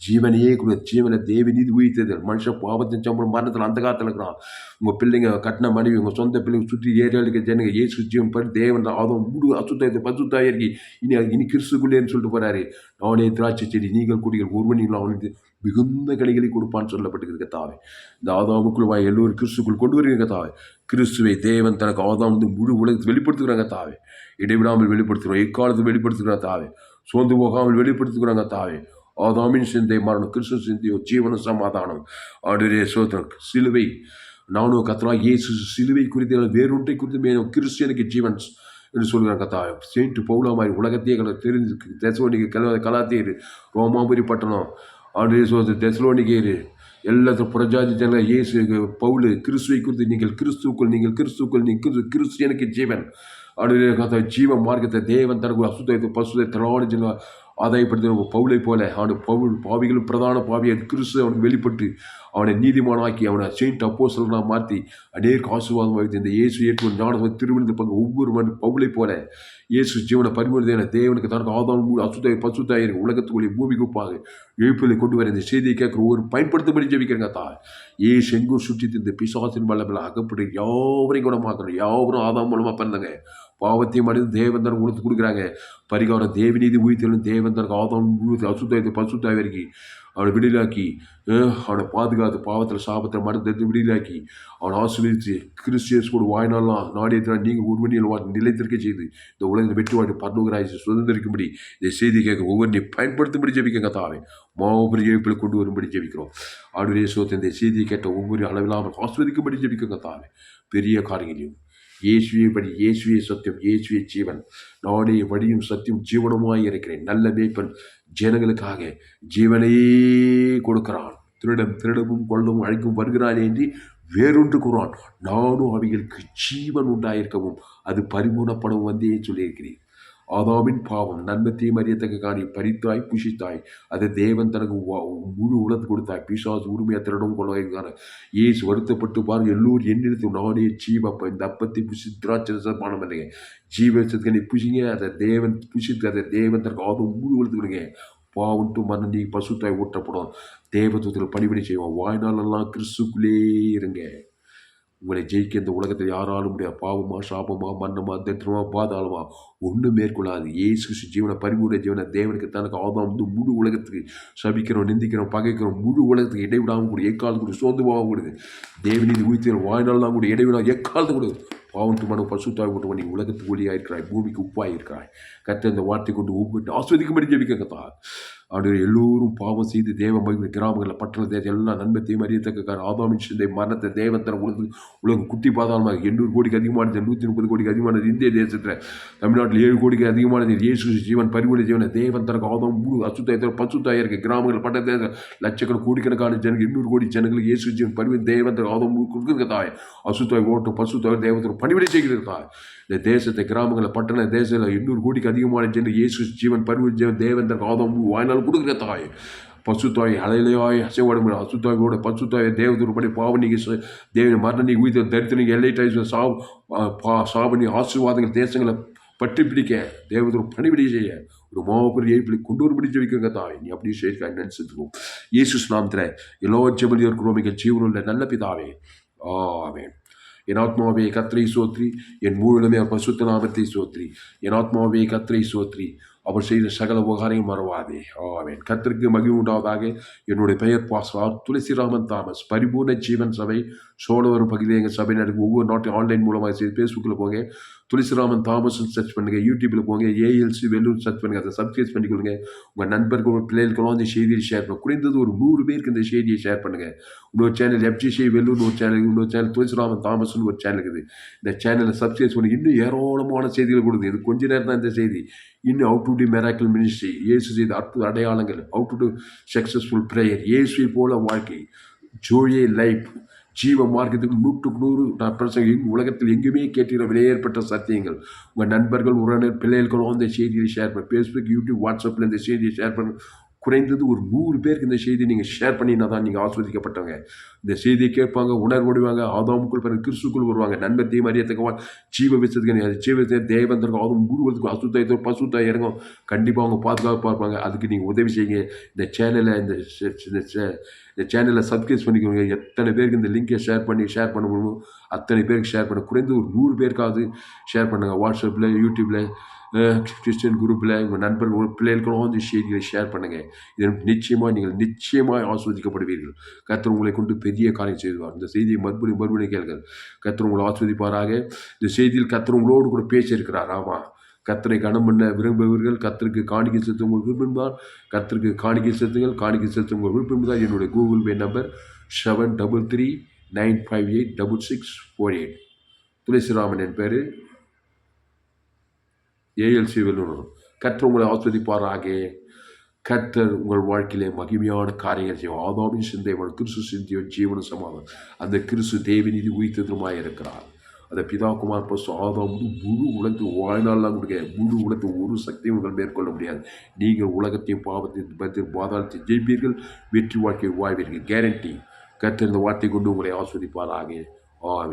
ஜீவனையே கொடுத்து ஜீவனை தேவ நீதி உயிர்த்தது. மனுஷன் பாவத்தின் சம்பளம் மரணத்தில் அந்த காலத்தில் இருக்கிறான். உங்கள் பிள்ளைங்க கட்டின மனைவி உங்கள் சொந்த பிள்ளைங்க சுற்றி ஏரியாவுக்கு ஜனங்க ஏசு ஜீவன் படி தேவன் அதுவும் முழு அசுத்தாயத்தை பசுத்தாயிருக்கு. இனி கிறிஸ்துக்குள்ளேன்னு சொல்லிட்டு போறாரு. நானே திராட்சை செடி நீங்கள் குடிகள் ஒருவனிங்களும் அவனுக்கு மிகுந்த கனிகளை கொடுப்பான்னு சொல்லப்பட்டிருக்க தாவே. இந்த ஆதாமுக்குள்ளாய் எல்லோரும் கிறிஸ்துக்குள் கொண்டு வருகிற தாவே. கிறிஸ்துவை தேவன் தனக்கு ஆதாம் வந்து முழு உலகத்தை வெளிப்படுத்துகிறாங்க தாவே. இடைவிடாமல் வெளிப்படுத்துகிறோம். எக்காலத்தில் வெளிப்படுத்துகிற தாவே. சோர்ந்து போகாமல் வெளிப்படுத்துகிறாங்க தாவே. ஆதாமின் சிந்தை மரணம், கிறிஸ்து சிந்தையோ ஜீவன சமாதானம். ஆண்டவரே சோத்திரம். சிலுவை நானும் கத்தராக இயேசு சிலுவை குறித்து வேறொன்றை குறித்து மேலும் கிறிஸ்டியனுக்கு ஜீவன் என்று சொல்கிறாங்க கத்தாவே. செயின்ட் பவுலா மாதிரி உலகத்தையே தெரிஞ்சு தெசலோனிக்கே கலாத்தியர் ரோமாபுரி பட்டணம் ஆண்டவரே சோத்திரம் தெசலோனிக்கேரு எல்லாத்தையும் புறஜாதி ஜன இயேசு பவுல் கிறிஸ்துவை குறித்து நீங்கள் கிறிஸ்துக்குள் கிறிஸ்டியனுக்கு ஜீவன் ஆண்டவரே கத்தா ஜீவ மார்க்கத்தை தேவன் தனக்கு அசுத்தத்தை பசுத்தை திராணி ஜன ஆதாயப்படுத்த பவுலை போல பவுல் பாவிகளும் பிரதான பாவியை கிறிஸ்து அவனுக்கு வெளிப்பட்டு அவனை நீதிமானாக்கி அவனை செயின்ட் அப்போஸ்தலனா மாற்றி அநேக ஆசீர்வாதம் வைத்து இந்த இயேசு ஏற்று ஞானம் திருவிழந்து பங்கு ஒவ்வொரு பவுலை போல இயேசு ஜீவனை பரிமுறை தேவனுக்கு தனக்கு ஆதாரம் அசுத்தாய் பசுத்தாயிருக்கு உலகத்துக்குள்ளே பூமி குப்பாக எழுப்பிலை கொண்டு வர இந்த செய்தியை கேட்குற ஒரு பயன்படுத்தபடி ஜெபிக்கிறங்க தான். ஏசு எங்கும் சுற்றி இந்த பிசாசின் வல்லமையில் அகப்பட்டு யாவரையும் குணமாக்கணும். யாவரும் ஆதாம் மூலமாக பிறந்தாங்க. பாவத்தையும் அடைந்து தேவன் தனக்கு கொடுக்குறாங்க பரிகாரம். தேவநீதி உயிர்த்தலும் தேவன் தனக்கு ஆதாம் அசுத்தாயத்தை பசுத்தாய் வரைக்கும் அவனை விடுதலாக்கி அவனை பாதுகாத்து பாவத்தில் சாபத்தில் மனத்தை விடுதலாக்கி அவனை ஆசீர்வதித்து கிறிஸ்டியன்ஸோடு வாய்நாளெலாம் நாடேற்ற நீங்கள் ஒருவனியில் நிலைத்திருக்க செய்து இந்த உலகத்தை வெற்றி வாழ்க்கை பரலோகராஜ்யத்தை சுதந்திரிக்கும்படி இந்த செய்தி கேட்க ஒவ்வொன்றையும் பயன்படுத்தும்படி ஜெபிக்க தாவே. மாபெரிய எழுப்பில் கொண்டு வரும்படி ஜெபிக்கிறோம். ஆண்டவரே சோத்திரம். இந்த செய்தியை கேட்ட ஒவ்வொரு அளவில்லாமல் ஆஸ்வதிக்கும்படி ஜெபிக்க தாவே. பெரிய காரியங்களையும் இயேசுவே படி, இயேசுவே சத்தியம், இயேசுவே ஜீவன், நானே வழியும் சத்தியம் ஜீவனமாய் இருக்கிறேன். நல்ல மேய்ப்பன் ஜனங்களுக்காக ஜீவனையே கொடுக்கிறான். திருடவும் கொள்ளவும் அழைக்கும் வருகிறான் என்று வேறொன்று கூறான். நானும் அவைகளுக்கு ஜீவன் உண்டாயிருக்கவும் அது பரிபூர்ணப்படவும் வந்தே சொல்லியிருக்கிறேன். ஆதாமின் பாவம் நன்மத்தையும் அறியத்தக்க காரியம் பறித்தாய் புஷித்தாய் அதை தேவன் தனக்கு முழு உலகத்து கொடுத்தாய். பிசாசு உரிமையை திருடவும் கொள்ளாங்க. ஏசு வருத்தப்பட்டு பாருங்க எல்லோரும் என்னிடத்து நானே ஜீவப்ப இந்த அப்பத்தை புஷி திராட்சை பண்ணுங்க ஜீவனை புஷிங்க அதை தேவன் புஷித்து அதை தேவன் தனக்கு ஆதம் முழு உலகத்து கொடுங்க. பாவன்ட்டு மரணம் நீ பசுத்தாய் ஊட்டப்படும். தேவத்துவத்தில் பணிபடி செய்வோம். வாழ்நாளெல்லாம் கிறிஸ்துக்குள்ளே இருங்க. உங்களை ஜெயிக்க இந்த உலகத்தில் யாராலும் முடியாது. பாவமா சாபமா மன்னமா தரித்திரமா பாதாளமா ஒன்றும் மேற்கொள்ளாது. இயேசு ஜீவனை பரிபூர்ண ஜீவனை தேவனுக்கு தனக்கு ஆதாம் வந்து முழு உலகத்துக்கு சபிக்கிறோம், நிந்திக்கிறோம், பகைக்கிறோம். முழு உலகத்துக்கு இடைவிடாமல் கூட எக்காலத்து கூட சோர்ந்து போகாமல் கொடுது. தேவனீதி உயிர்த்து வாழ்நாள்லாம் கூட இடைவிடா எக்காலத்து கொடுது. பாவன்ட்டு மனம் பசுத்தாய் விட்டு பண்ணி உலகத்துக்கு ஒளியாக இருக்கிறாய், பூமிக்கு உப்பாக இருக்கிறாய். கத்த இந்த வார்த்தை கொண்டு ஒவ்வொரு ஆஸ்வதிக்கும்படி ஜெபிக்க கத்தா. ஆண்டு எல்லோரும் பாவம் செய்து தேவ மகிமை கிராமங்களில் பட்டண தேசம் எல்லாம் நன்மத்தையும் அறியத்தக்க ஆதாமின் சிந்தை மரணத்தை தேவன் தர உலகம் குட்டி பாதாளமாக 800 கோடிக்கு அதிகமானது, 130 கோடிக்கு அதிகமானது இந்திய தேசத்தில். தமிழ்நாட்டில் 7 கோடிக்கு அதிகமானது. இயேசு ஜீவன் பரிபூர்ண ஜீவனை தேவன் தனக்கு ஆதாம் முழு அசுத்தாயத்தில் பசுத்தாய் இருக்க கிராமங்கள் பட்டண தேசம் லட்சக்கணக்கான கோடிக்கணக்கான ஜனங்கள் 800 கோடி ஜனங்களுக்கு இயேசு ஜீவன் பரிபூர்ண தேவன் தனக்கு ஆதாம் முழு கொடுக்குற தாய். அசுத்தாய் ஓட்டம் பசுத்தாய் தேவத்தில் பணிவிடை செய்கிறது தாய். இந்த தேசத்தை கிராமங்களில் பட்டண தேசத்தில் 800 கோடிக்கு அதிகமான ஜனங்கள் இயேசு ஜீவன் பரிபூர்ண ஜீவன் தேவன் தனக்கு ஆதாம் முழு வாய்நாள் கொடுக்குற தாய். பசுத்தாய் அலையிலையாய் அசைவாடும் அசுத்தாயோட பசுத்தாய் தேவதூர்படி பாவனிக்கு தேவனை மரணி உயிர் தரித்திரிக்கு எல்லைட்டாய் சாபனி ஆசீர்வாதங்கள் தேசங்களை பற்றி பிடிக்க தேவதூர் பணிவிடை செய்ய ஒரு மாபெரிய ஏற்பி கொண்டு வரும்படி ஜெபிக்கிறங்க தாய். நீ அப்படியே சேர்க்க நினைச்சிருக்கோம். இயேசு நாமத்தில் எல்லா ஜெபலியோர் குரோமிகள் ஜீவனுள்ள நல்ல பிதாவே ஆமென். என் ஆத்மாவே கர்த்தரை சோத்ரி, என் முழுமே பசுத்த நாமத்தை சோத்ரி. என் ஆத்மாவே கர்த்தரை சோத்ரி, அவர் செய்த சகல உபகாரையும் மறவாதே. ஆமென். கர்த்தருக்கு மகிழ்வு உண்டாவதாக. என்னுடைய பெயர் பாஸ்டர் துளசிராமன் தாமஸ். பரிபூர்ண ஜீவன் சபை சோழவரம் பகுதியில் எங்கள் சபை நடக்கும். ஒவ்வொரு நாட்டையும் ஆன்லைன் மூலமாக செய்து ஃபேஸ்புக்கில் போங்க. துளசிராமன் தாமஸ்ன்னு சர்ச் பண்ணுங்கள். யூடியூப்பில் போங்க, ஏஎல்சி வெல்லூர் சர்ச் பண்ணுங்கள். அதை சப்ஸ்கிரைப் பண்ணிக்கொள்ளுங்க. உங்கள் நண்பர்கள் பிள்ளைகளுக்கெல்லாம் இந்த செய்தியை ஷேர் பண்ணுங்க. குறைந்தது ஒரு 100 பேருக்கு இந்த செய்தியை ஷேர் பண்ணுங்கள். இன்னொரு சேனல் எஃப்ஜிசி வெல்லூர்னு ஒரு சேனல், இன்னொரு சேனல் துளசிராமன் தாமஸ்ன்னு ஒரு சேனல் இருக்குது. இந்த சேனலை சப்ஸ்கிரைப் பண்ணி இன்னும் ஏராளமான செய்திகள் கொடுக்குது. இது கொஞ்ச நேரம் தான் இந்த செய்தி. இன்னும் how to to miracle ministry, இயேசு செய்த அற்புத அடையாளங்கள், how to to successful prayer, இயேசுவை போல வாழ்க்கை, ஜோயே லைஃப், ஜீவ மார்க்கத்துக்கு 100% உலகத்தில் எங்குமே கேட்கிற விலையேற்பட்ட சத்தியங்கள். உங்கள் நண்பர்கள், உறவினர், பிள்ளைகளுக்கும் இந்த செய்தியை ஷேர் பண்ண, ஃபேஸ்புக், யூடியூப், வாட்ஸ்அப்பில் இந்த செய்தியை ஷேர் பண்ண. குறைந்தது ஒரு 100 பேருக்கு இந்த செய்தியை நீங்கள் ஷேர் பண்ணினா தான் நீங்கள் ஆஸ்வதிக்கப்பட்டவங்க. இந்த செய்தியை கேட்பாங்க, உணர்வடைவாங்க, ஆதாமுக்குள் பிறகு கிறிஸ்துக்குள் வருவாங்க. நன்மை தீமை அறியத்தக்கவான் ஜீவ விசத்துக்கு ஜீவத்தை தேவந்தருக்கு ஆதம் முழுவதுக்கும் அசுத்த பசுத்த இறங்கும். கண்டிப்பாக அவங்க பாதுகாப்பாக இருப்பாங்க. அதுக்கு நீங்கள் உதவி செய்யுங்க. இந்த சேனலை இந்த சேனலை சப்ஸ்கிரைப் பண்ணிக்கோங்க. எத்தனை பேருக்கு இந்த லிங்கை ஷேர் பண்ண முடியுமோ அத்தனை பேருக்கு ஷேர் பண்ண. குறைந்து ஒரு 100 பேருக்காவது ஷேர் பண்ணுங்கள். வாட்ஸ்அப்பில், யூடியூப்பில், கிறிஸ்டியன் குரூப்பில் உங்கள் நண்பர்கள் பிள்ளைகளுக்கும் இந்த செய்திகளை ஷேர் பண்ணுங்கள். இதன் நிச்சயமாக ஆஸ்வதிக்கப்படுவீர்கள். கர்த்தர் உங்களை கொண்டு பெரிய காரியம் செய்வார். இந்த செய்தியை மறுபடியும் கேளுங்கள். கர்த்தர் உங்களை ஆஸ்வதிப்பாராக. இந்த செய்தியில் கர்த்தர் உங்களோடு கூட பேசியிருக்கிறார். ஆமாம், கர்த்தரை கனம் பண்ண விரும்புவீர்கள். கர்த்தருக்கு காணிக்கை செலுத்த உங்களுக்கு விருப்பம். கர்த்தருக்கு காணிக்கை செலுத்துங்கள். காணிக்கை செலுத்த உங்களுக்கு விருப்பம் தான். என்னுடைய கூகுள் பே நம்பர் 7339586648. துளசிராமன் என் பேர். ஏஎல்சி வெல்லூர். கர்த்தர் உங்களை ஆஸ்வதிப்பாராக. கர்த்தர் உங்கள் வாழ்க்கையிலே மகிமையான காரியங்கள் செய்வோம். ஆதாமின் சிந்தைவன் கிறிஸ்து சிந்தியவன் ஜீவன சமாதானம். அந்த கிறிஸ்து தேவநீதி உயிர்த்ததுமாய் இருக்கிறார். அந்த பிதா குமார் பசு ஆதாம் முழு உலகத்து வாழ்நாள்லாம் கொடுக்க முழு உலகத்து ஒரு சக்தியும் உங்கள் மேற்கொள்ள முடியாது. நீங்கள் உலகத்தையும் பாவத்தையும் பாதாளத்தையும் ஜெயிப்பீர்கள். வெற்றி வாழ்க்கை வாழ்வீர்கள். கேரண்டி. கர்த்தர் இந்த வார்த்தை கொண்டு உங்களை ஆஸ்வதிப்பாராக.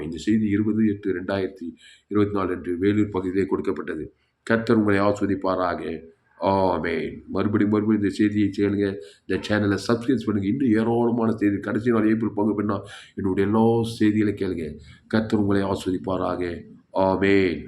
இந்த செய்தி 20/8/2024 அன்று வேலூர் பகுதியிலே கொடுக்கப்பட்டது. கர்த்தர் உங்களை ஆஸ்வதிப்பாராக. ஆமென். மறுபடியும் இந்த செய்தியை கேளுங்க. இந்த சேனலை சப்ஸ்கிரைப் பண்ணுங்க. இன்னும் ஏராளமான செய்தி. கடைசி நாள் ஏப்ரல் பங்கு பெண்ணா என்னுடைய எல்லா செய்திகளை கேளுங்க. கர்த்தர் உங்களை ஆஸ்வதிப்பாராக. ஆமென்.